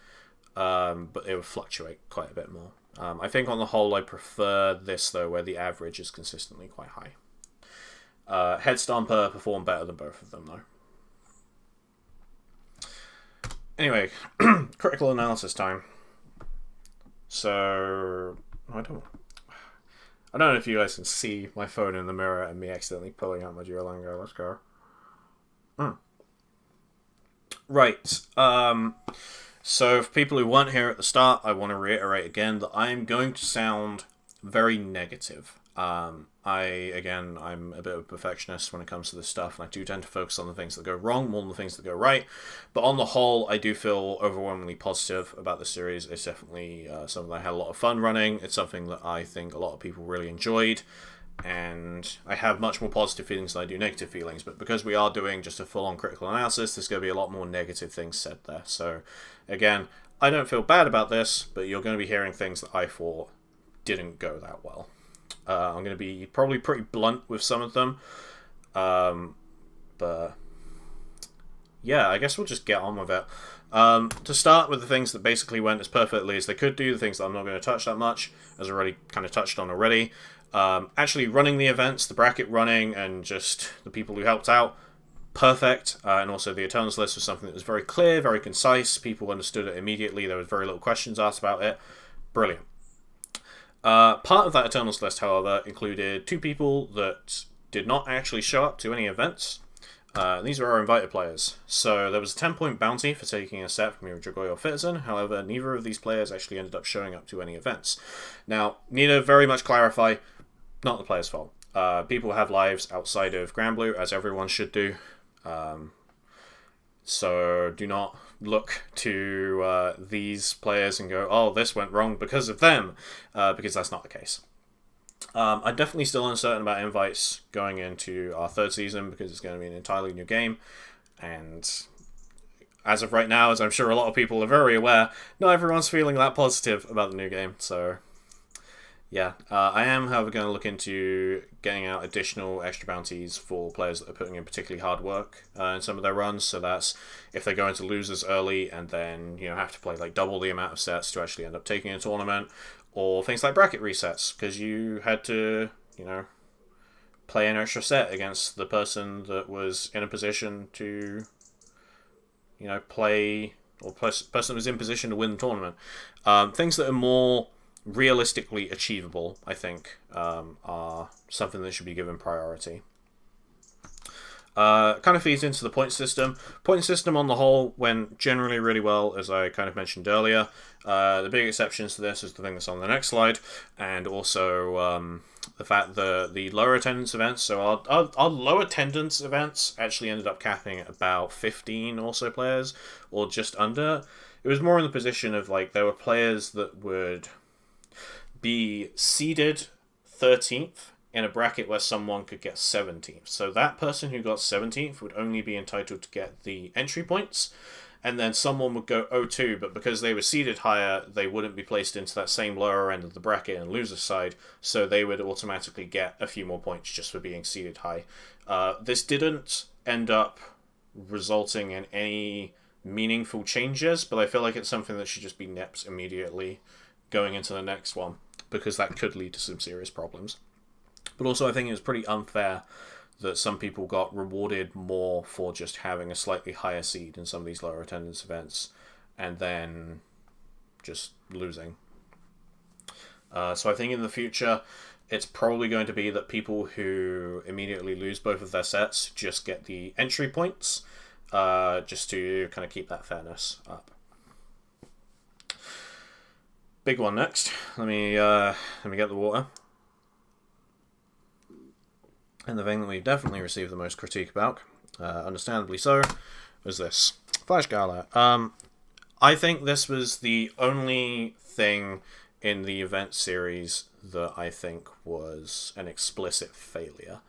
but it would fluctuate quite a bit more. I think on the whole I prefer this, though, where the average is consistently quite high. Headstomper performed better than both of them, though. Anyway, critical analysis time. So, I don't know if you guys can see my phone in the mirror and me accidentally pulling out my Duolingo. Let's go. Right. So, for people who weren't here at the start, I want to reiterate again that I am going to sound very negative. I'm a bit of a perfectionist when it comes to this stuff, and I do tend to focus on the things that go wrong more than the things that go right. But on the whole, I do feel overwhelmingly positive about the series. It's definitely something I had a lot of fun running. It's something that I think a lot of people really enjoyed, and I have much more positive feelings than I do negative feelings. But because we are doing just a full-on critical analysis, there's going to be a lot more negative things said there. So, again, I don't feel bad about this, but you're going to be hearing things that I thought didn't go that well. I'm going to be probably pretty blunt with some of them. But yeah, I guess we'll just get on with it. To start with the things that basically went as perfectly as they could do, the things that I'm not going to touch that much, as I already kind of touched on already. Actually running the events, the bracket running, and just the people who helped out, perfect. And also the Eternals list was something that was very clear, very concise. People understood it immediately. There was very little questions asked about it. Brilliant. Part of that Eternals list, however, included 2 people that did not actually show up to any events. These were our invited players. So there was a 10-point bounty for taking a set from your Dragoi or Citizen. However, neither of these players actually ended up showing up to any events. Now, need to very much clarify, not the player's fault. People have lives outside of Granblue, as everyone should do. So do not look to these players and go, oh, this went wrong because of them, because that's not the case. I'm definitely still uncertain about invites going into our 3rd season because it's going to be an entirely new game, and as of right now, as I'm sure a lot of people are very aware, not everyone's feeling that positive about the new game, so yeah. I am, however, going to look into getting out additional extra bounties for players that are putting in particularly hard work in some of their runs, so that's if they go into losers early and then have to play like double the amount of sets to actually end up taking a tournament, or things like bracket resets, because you had to play an extra set against the person that was in a position to play, or person that was in position to win the tournament. Things that are more realistically achievable, I think, are something that should be given priority. Kind of feeds into the point system. Point system on the whole went generally really well, as I kind of mentioned earlier. The big exceptions to this is the thing that's on the next slide, and also the fact that the lower attendance events, so our low attendance events actually ended up capping at about 15 or so players, or just under. It was more in the position of there were players that would be seeded 13th in a bracket where someone could get 17th. So that person who got 17th would only be entitled to get the entry points, and then someone would go 0-2, but because they were seeded higher, they wouldn't be placed into that same lower end of the bracket and loser side, so they would automatically get a few more points just for being seeded high. This didn't end up resulting in any meaningful changes, but I feel like it's something that should just be nipped immediately going into the next one, because that could lead to some serious problems. But also I think it was pretty unfair that some people got rewarded more for just having a slightly higher seed in some of these lower attendance events and then just losing. So I think in the future it's probably going to be that people who immediately lose both of their sets just get the entry points, just to kind of keep that fairness up. Big one next. Let me get the water. And the thing that we've definitely received the most critique about, understandably so, was this Flash Gala. I think this was the only thing in the event series that I think was an explicit failure.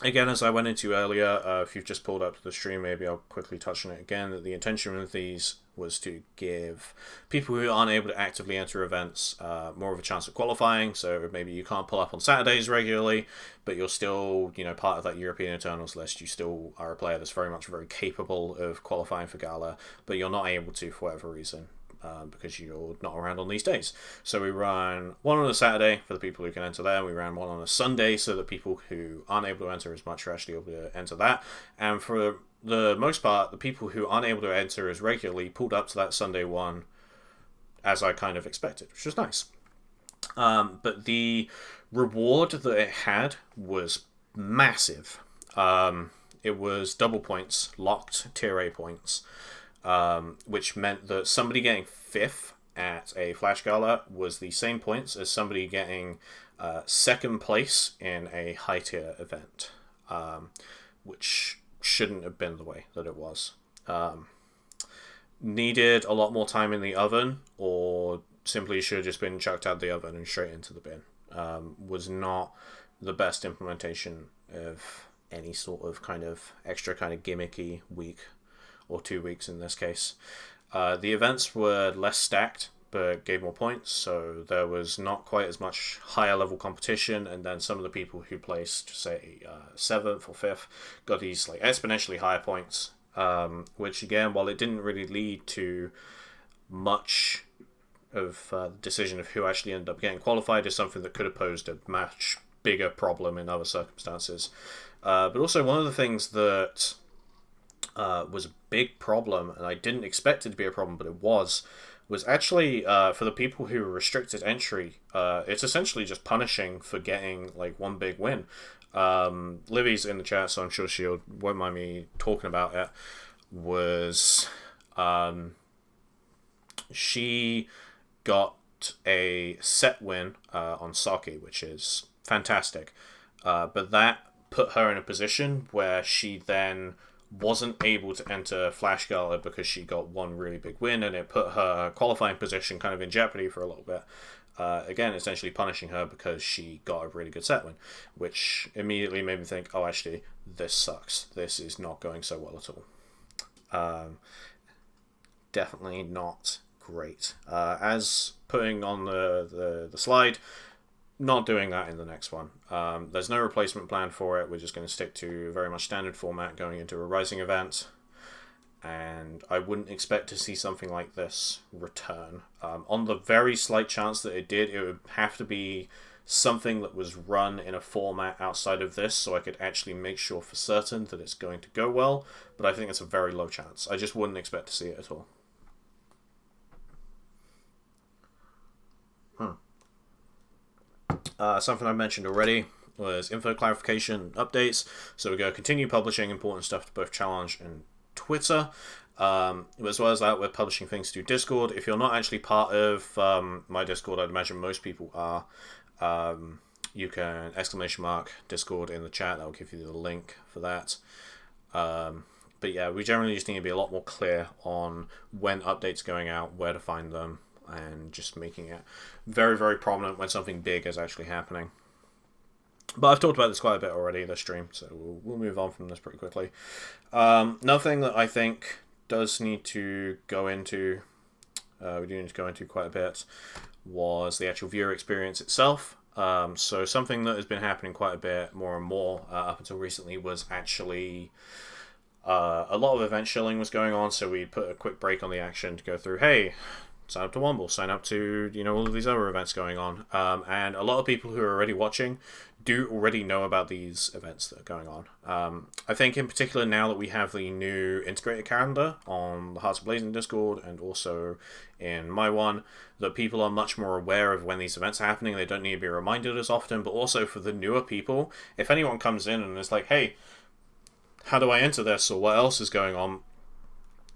Again, as I went into earlier, if you've just pulled up to the stream, maybe I'll quickly touch on it again, that the intention of these was to give people who aren't able to actively enter events more of a chance of qualifying. So maybe you can't pull up on Saturdays regularly, but you're still, part of that European Eternals list. You still are a player that's very capable of qualifying for Gala, but you're not able to for whatever reason. Because you're not around on these days. So we ran one on a Saturday for the people who can enter there. We ran one on a Sunday so that people who aren't able to enter as much are actually able to enter that. And for the most part, the people who aren't able to enter as regularly pulled up to that Sunday one as I kind of expected, which was nice. But the reward that it had was massive. It was double points, locked tier A points. Which meant that somebody getting 5th at a Flash Gala was the same points as somebody getting 2nd place in a high tier event, which shouldn't have been the way that it was. Needed a lot more time in the oven, or simply should have just been chucked out the oven and straight into the bin. Was not the best implementation of any sort of extra gimmicky week. Or 2 weeks in this case. The events were less stacked, but gave more points, so there was not quite as much higher level competition, and then some of the people who placed, say, 7th or 5th, got these exponentially higher points, which again, while it didn't really lead to much of the decision of who actually ended up getting qualified, is something that could have posed a much bigger problem in other circumstances. But also one of the things that was a big problem, and I didn't expect it to be a problem, but it was actually for the people who were restricted entry, it's essentially just punishing for getting one big win. Livy's in the chat, so I'm sure she won't mind me talking about it. Was she got a set win on Saki, which is fantastic, but that put her in a position where she then wasn't able to enter Flash Gala because she got one really big win, and it put her qualifying position in jeopardy for a little bit. Again, essentially punishing her because she got a really good set win, which immediately made me think, oh, actually, this sucks. This is not going so well at all. Definitely not great. As putting on the slide, not doing that in the next one. There's no replacement plan for it. We're just going to stick to very much standard format going into a Rising event, and I wouldn't expect to see something like this return. On the very slight chance that it did, it would have to be something that was run in a format outside of this, so I could actually make sure for certain that it's going to go well, but I think it's a very low chance. I just wouldn't expect to see it at all. Something I mentioned already was info clarification updates. So we're going to continue publishing important stuff to both Challenge and Twitter. As well as that, we're publishing things to Discord. If you're not actually part of my Discord, I'd imagine most people are. You can !Discord in the chat. That will give you the link for that. But yeah, we generally just need to be a lot more clear on when updates are going out, where to find them, and just making it very, very prominent when something big is actually happening. But I've talked about this quite a bit already this stream, so we'll move on from this pretty quickly. Another thing that I think does need to go into, we do need to go into quite a bit, was the actual viewer experience itself. So something that has been happening quite a bit more and more up until recently was actually a lot of event shilling was going on, so we put a quick break on the action to go through, hey, sign up to Womble, sign up to, all of these other events going on. And a lot of people who are already watching do already know about these events that are going on. I think in particular now that we have the new integrated calendar on the Hearts of Blazing Discord and also in my one, that people are much more aware of when these events are happening. They don't need to be reminded as often, but also for the newer people, if anyone comes in and is like, hey, how do I enter this, or what else is going on,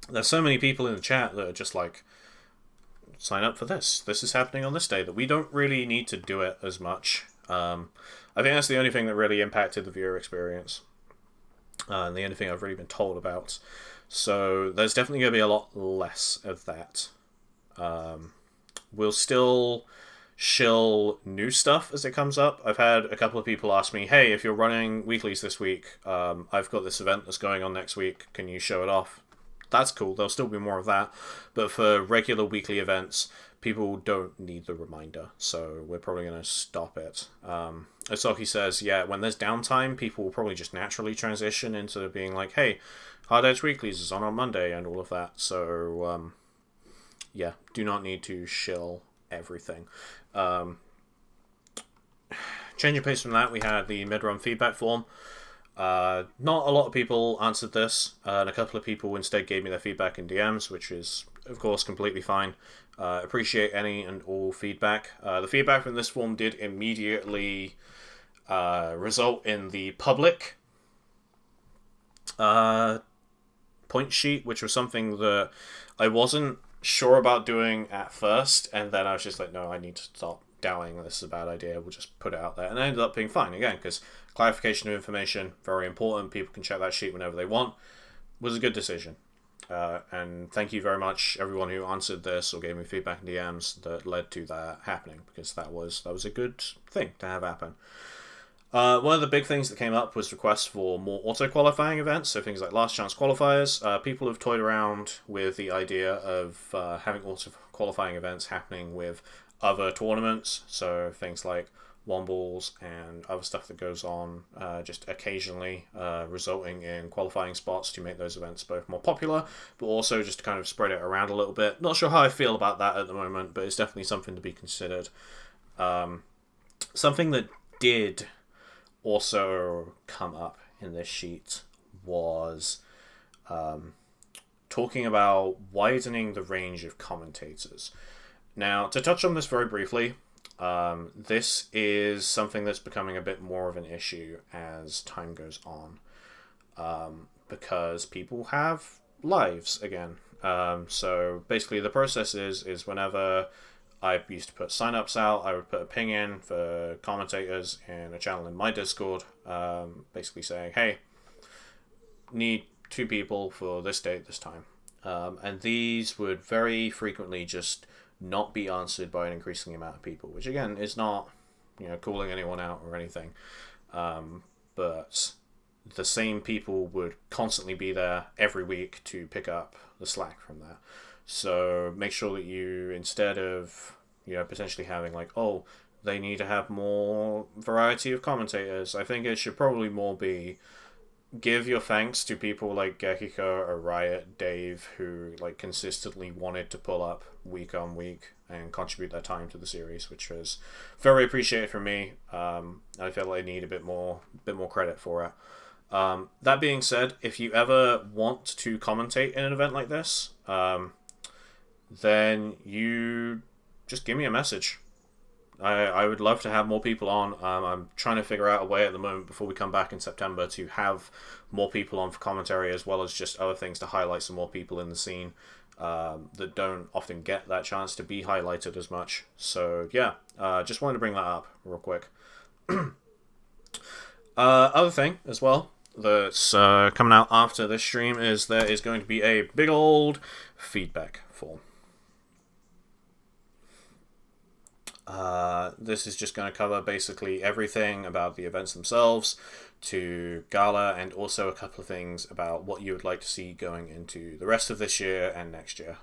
there's so many people in the chat that are just like, sign up for this. This is happening on this day, that we don't really need to do it as much. I think that's the only thing that really impacted the viewer experience. And the only thing I've really been told about. So there's definitely going to be a lot less of that. We'll still shill new stuff as it comes up. I've had a couple of people ask me, hey, if you're running weeklies this week, I've got this event that's going on next week, can you show it off? That's cool, there'll still be more of that. But for regular weekly events, people don't need the reminder, so we're probably going to stop it. Asoki says, yeah, when there's downtime, people will probably just naturally transition into being like, hey, Hard Edge Weeklies is on Monday, and all of that. So, yeah, do not need to shill everything. Changing pace from that, we had the mid-run feedback form. Not a lot of people answered this, and a couple of people instead gave me their feedback in DMs, which is, of course, completely fine. Appreciate any and all feedback. The feedback from this form did immediately result in the public point sheet, which was something that I wasn't sure about doing at first, and then I was just like, no, I need to stop doubting this is a bad idea, we'll just put it out there. And it ended up being fine, again, because clarification of information, very important, people can check that sheet whenever they want, was a good decision. And thank you very much everyone who answered this or gave me feedback in DMs that led to that happening, because that was a good thing to have happen. One of the big things that came up was requests for more auto-qualifying events, so things like last chance qualifiers. People have toyed around with the idea of having auto-qualifying events happening with other tournaments, so things like Wombles and other stuff that goes on just occasionally, resulting in qualifying spots to make those events both more popular, but also just to kind of spread it around a little bit. Not sure how I feel about that at the moment, but it's definitely something to be considered. Something that did also come up in this sheet was talking about widening the range of commentators. Now, to touch on this very briefly, this is something that's becoming a bit more of an issue as time goes on, because people have lives again. So basically the process is whenever I used to put sign-ups out, I would put a ping in for commentators in a channel in my Discord, basically saying, hey, need 2 people for this date, this time. And these would very frequently just not be answered by an increasing amount of people, which again is not, calling anyone out or anything. But the same people would constantly be there every week to pick up the slack from that. So make sure that you, instead of, potentially having like, oh, they need to have more variety of commentators, I think it should probably more be give your thanks to people like Gekiko or Riot, Dave, who like consistently wanted to pull up week on week and contribute their time to the series, which was very appreciated from me. I feel like I need a bit more credit for it. That being said, if you ever want to commentate in an event like this, then you just give me a message. I would love to have more people on. I'm trying to figure out a way at the moment before we come back in September to have more people on for commentary, as well as just other things to highlight some more people in the scene that don't often get that chance to be highlighted as much. So yeah, just wanted to bring that up real quick. Other thing as well that's coming out after this stream is there is going to be a big old feedback form. This is just going to cover basically everything about the events themselves to Gala, and also a couple of things about what you would like to see going into the rest of this year and next year.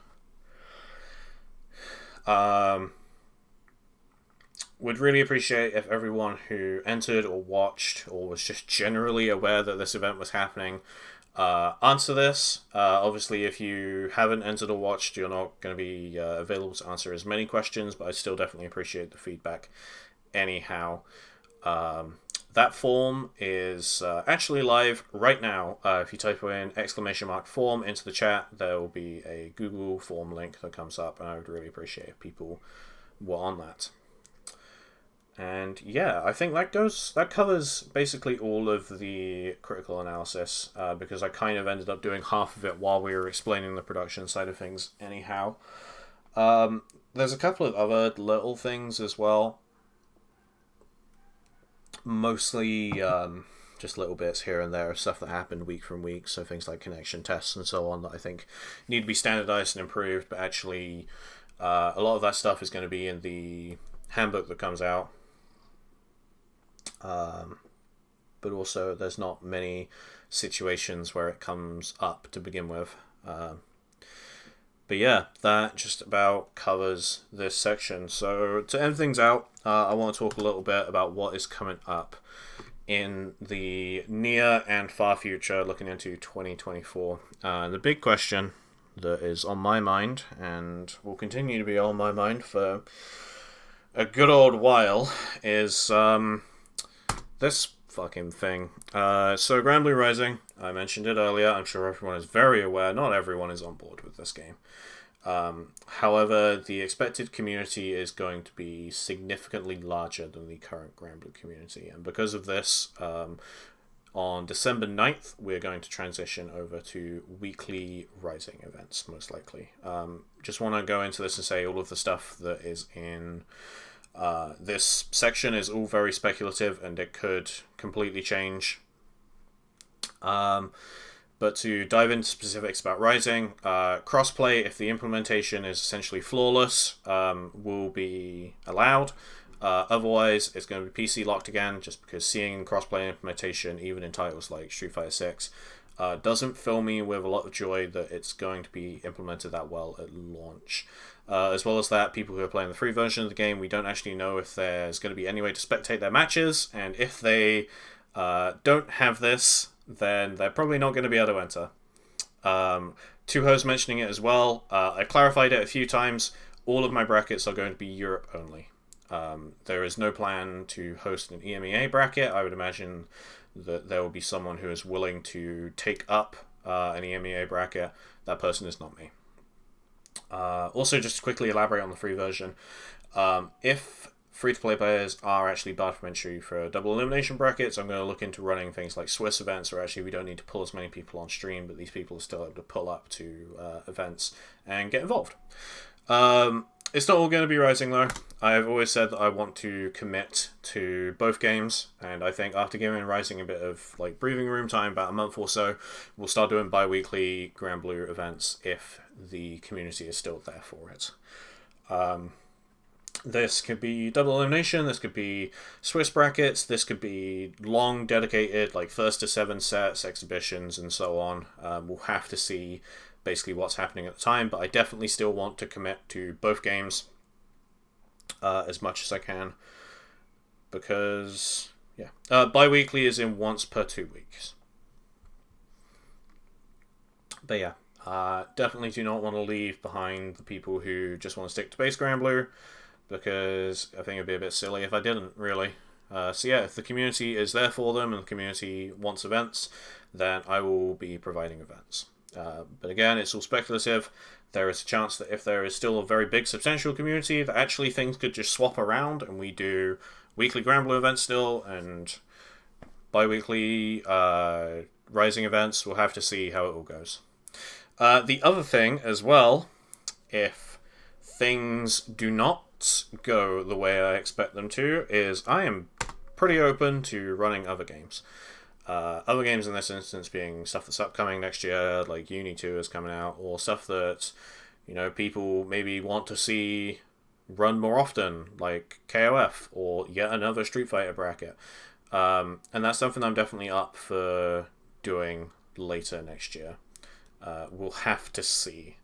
Would really appreciate if everyone who entered or watched or was just generally aware that this event was happening answer this. Obviously, if you haven't entered or watched, you're not going to be available to answer as many questions, but I still definitely appreciate the feedback anyhow. That form is actually live right now. If you type in !form into the chat, there will be a Google form link that comes up, and I would really appreciate if people were on that. And yeah, I think that covers basically all of the critical analysis, because I kind of ended up doing half of it while we were explaining the production side of things anyhow. There's a couple of other little things as well. Mostly just little bits here and there of stuff that happened week from week, so things like connection tests and so on that I think need to be standardized and improved, but actually a lot of that stuff is going to be in the handbook that comes out. But also there's not many situations where it comes up to begin with. But yeah, that just about covers this section. So to end things out, I want to talk a little bit about what is coming up in the near and far future, looking into 2024. The big question that is on my mind, and will continue to be on my mind for a good old while, is this fucking thing. So Granblue Rising, I mentioned it earlier. I'm sure everyone is very aware. Not everyone is on board with this game. However, the expected community is going to be significantly larger than the current Granblue community. And because of this, on December 9th, we're going to transition over to weekly Rising events, most likely. Just want to go into this and say all of the stuff that is in this section is all very speculative, and it could completely change. But to dive into specifics about Rising, crossplay, if the implementation is essentially flawless, will be allowed. Otherwise, it's going to be PC locked again, just because seeing crossplay implementation, even in titles like Street Fighter 6, doesn't fill me with a lot of joy that it's going to be implemented that well at launch. As well as that, people who are playing the free version of the game, we don't actually know if there's going to be any way to spectate their matches, and if they don't have this, then they're probably not going to be able to enter. Tuho's mentioning it as well. I clarified it a few times. All of my brackets are going to be Europe only. There is no plan to host an EMEA bracket. I would imagine that there will be someone who is willing to take up an EMEA bracket. That person is not me. Also, just to quickly elaborate on the free version, if free-to-play players are actually barred from entry for double elimination brackets, I'm going to look into running things like Swiss events, where actually we don't need to pull as many people on stream, but these people are still able to pull up to events and get involved. It's not all going to be Rising, though. I've always said that I want to commit to both games, and I think after giving Rising a bit of breathing room time, about a month or so, we'll start doing bi-weekly Granblue events if the community is still there for it. This could be double elimination, this could be Swiss brackets, this could be long, dedicated, first to 7 sets, exhibitions, and so on. We'll have to see basically what's happening at the time, but I definitely still want to commit to both games as much as I can, because, yeah. Bi-weekly is in once per 2 weeks. But yeah, definitely do not want to leave behind the people who just want to stick to base Granblue, because I think it'd be a bit silly if I didn't, really. So yeah, if the community is there for them and the community wants events, then I will be providing events. But again, it's all speculative. There is a chance that if there is still a very big substantial community, that actually things could just swap around and we do weekly Granblue events still and bi-weekly Rising events. We'll have to see how it all goes. The other thing as well, if things do not go the way I expect them to, is I am pretty open to running other games. Other games in this instance being stuff that's upcoming next year, like Uni 2 is coming out, or stuff that, people maybe want to see run more often, like KOF, or yet another Street Fighter bracket. And that's something I'm definitely up for doing later next year. We'll have to see.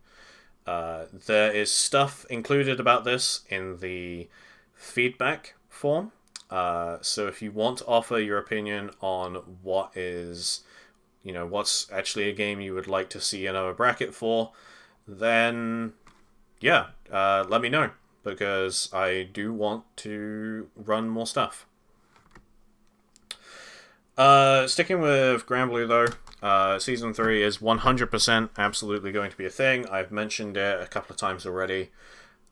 There is stuff included about this in the feedback form. So if you want to offer your opinion on what is, what's actually a game you would like to see another bracket for, then yeah, let me know, because I do want to run more stuff. Sticking with Granblue though, Season 3 is 100% absolutely going to be a thing. I've mentioned it a couple of times already.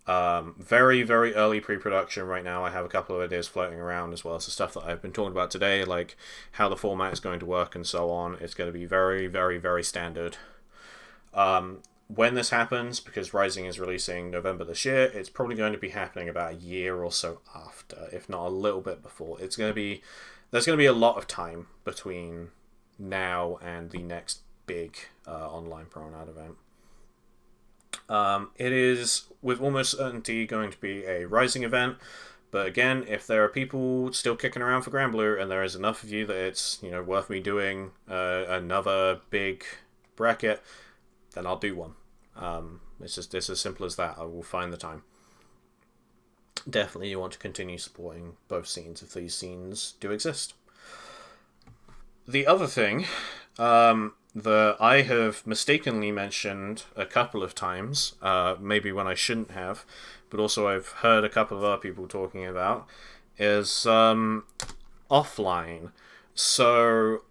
Very, very early pre-production right now. I have a couple of ideas floating around as well as the stuff that I've been talking about today, like how the format is going to work and so on. It's going to be very, very, very standard. When this happens, because Rising is releasing November this year, it's probably going to be happening about a year or so after, if not a little bit before. There's going to be a lot of time between now and the next big online Promenade event. It is with almost certainty going to be a Rising event, but again, if there are people still kicking around for Granblue and there is enough of you that it's worth me doing another big bracket, then I'll do one. It's as simple as that. I will find the time. Definitely, you want to continue supporting both scenes if these scenes do exist. The other thing that I have mistakenly mentioned a couple of times, maybe when I shouldn't have, but also I've heard a couple of other people talking about, is offline. So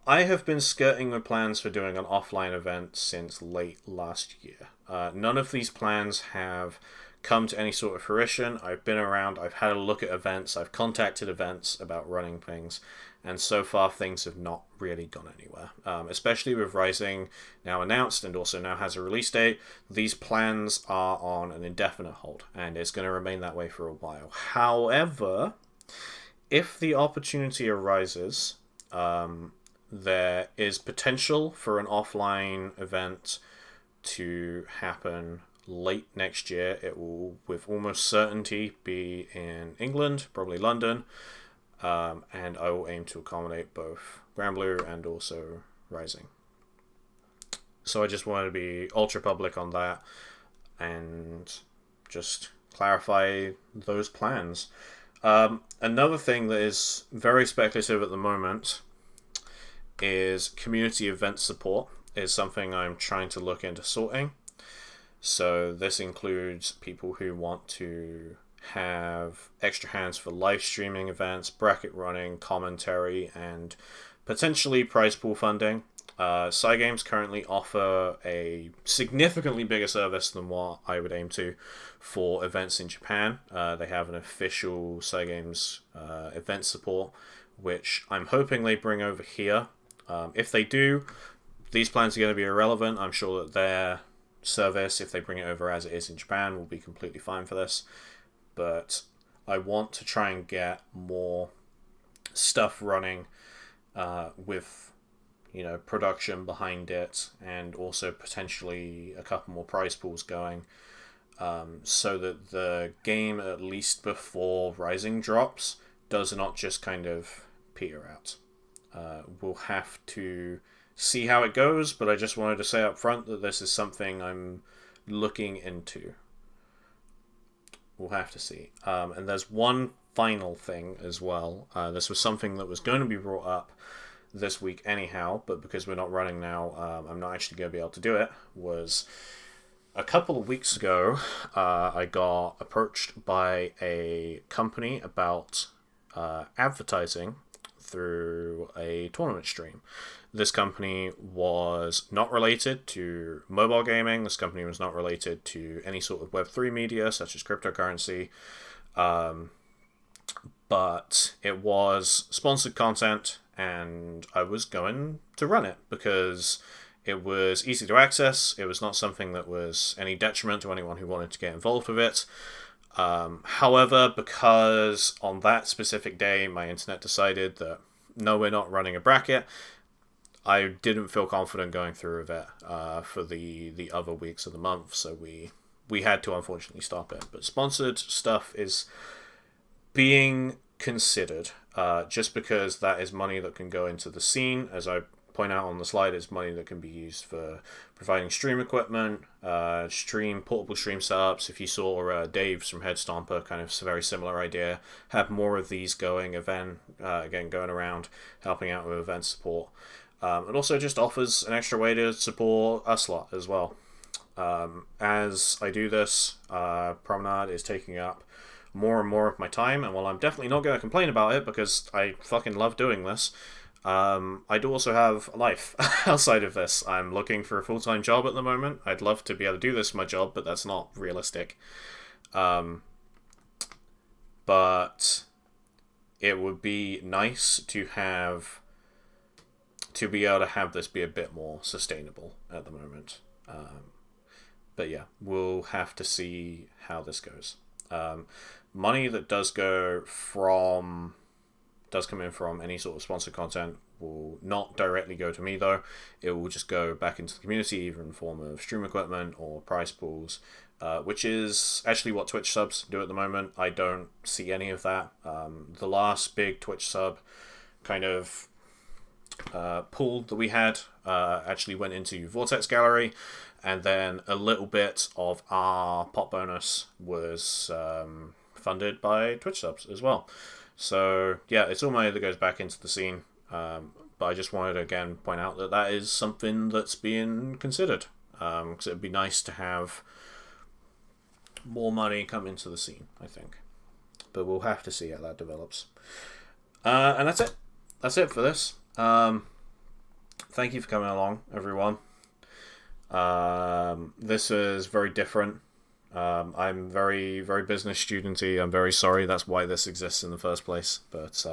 I have been skirting the plans for doing an offline event since late last year. None of these plans have come to any sort of fruition. I've been around, I've had a look at events, I've contacted events about running things, and so far things have not really gone anywhere. Especially with Rising now announced and also now has a release date, these plans are on an indefinite hold, and it's going to remain that way for a while. However, if the opportunity arises, there is potential for an offline event to happen late next year. It will, with almost certainty, be in England, probably London, and I will aim to accommodate both Granblue and also Rising. So I just wanted to be ultra public on that and just clarify those plans. Another thing that is very speculative at the moment is community event support is something I'm trying to look into sorting. So this includes people who want to have extra hands for live streaming events, bracket running, commentary, and potentially prize pool funding. Cygames currently offer a significantly bigger service than what I would aim to for events in Japan. They have an official Cygames event support, which I'm hoping they bring over here. If they do, these plans are going to be irrelevant. I'm sure that their service, if they bring it over as it is in Japan, will be completely fine for this. But I want to try and get more stuff running with production behind it, and also potentially a couple more prize pools going, so that the game, at least before Rising drops, does not just kind of peter out. We'll have to see how it goes, but I just wanted to say up front that this is something I'm looking into. We'll have to see. And there's one final thing as well. This was something that was going to be brought up this week anyhow, but because we're not running now, I'm not actually going to be able to do it. Was a couple of weeks ago, I got approached by a company about advertising through a tournament stream. This company was not related to mobile gaming. This company was not related to any sort of Web3 media, such as cryptocurrency. But it was sponsored content, and I was going to run it because it was easy to access. It was not something that was any detriment to anyone who wanted to get involved with it. However, because on that specific day my internet decided that no, we're not running a bracket, I didn't feel confident going through with it for the other weeks of the month, so we had to unfortunately stop it. But sponsored stuff is being considered, just because that is money that can go into the scene. As I point out on the slide, is money that can be used for providing stream equipment, portable stream setups. If you saw Dave's from Headstomper, kind of a very similar idea, have more of these going going around, helping out with event support. It also just offers an extra way to support us lot as well. As I do this, Promenade is taking up more and more of my time, and while I'm definitely not going to complain about it because I fucking love doing this, I do also have a life outside of this. I'm looking for a full-time job at the moment. I'd love to be able to do this for my job, but that's not realistic. But it would be nice to be able to have this be a bit more sustainable at the moment. But yeah, we'll have to see how this goes. Money that does come in from any sort of sponsored content will not directly go to me though. It will just go back into the community, either in the form of stream equipment or prize pools, which is actually what Twitch subs do at the moment. I don't see any of that. The last big Twitch sub kind of pool that we had actually went into Vortex Gallery, and then a little bit of our pop bonus was funded by Twitch subs as well. So yeah, it's all money that goes back into the scene. But I just wanted to again point out that is something that's being considered, because it'd be nice to have more money come into the scene, I think. But we'll have to see how that develops. And that's it. That's it for this. Thank you for coming along, everyone. This is very different. I'm very, very business studenty. I'm very sorry. That's why this exists in the first place. But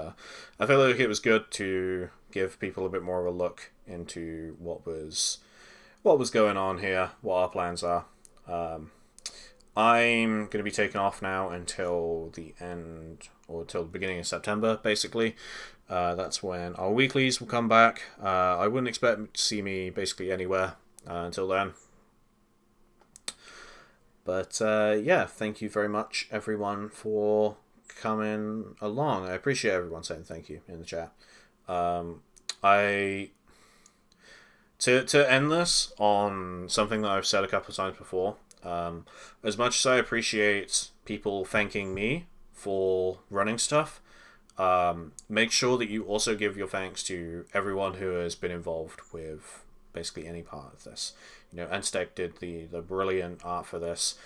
I feel like it was good to give people a bit more of a look into what was going on here, what our plans are. I'm going to be taken off now until the end, or till the beginning of September, basically. That's when our weeklies will come back. I wouldn't expect to see me basically anywhere until then. But yeah, thank you very much, everyone, for coming along. I appreciate everyone saying thank you in the chat. To end this on something that I've said a couple of times before, as much as I appreciate people thanking me for running stuff, make sure that you also give your thanks to everyone who has been involved with basically any part of this. You know, Enstec did the brilliant art for this.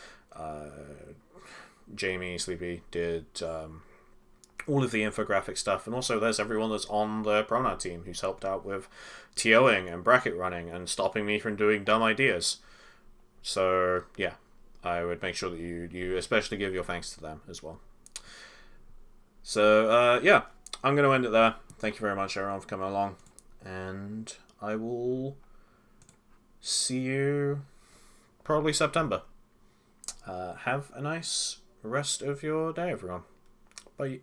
Jamie Sleepy did all of the infographic stuff, and also there's everyone that's on the Promenade team who's helped out with TOing and bracket running and stopping me from doing dumb ideas. So yeah, I would make sure that you especially give your thanks to them as well. So yeah, I'm going to end it there. Thank you very much, everyone, for coming along, and I will see you probably September. Have a nice rest of your day, everyone. Bye.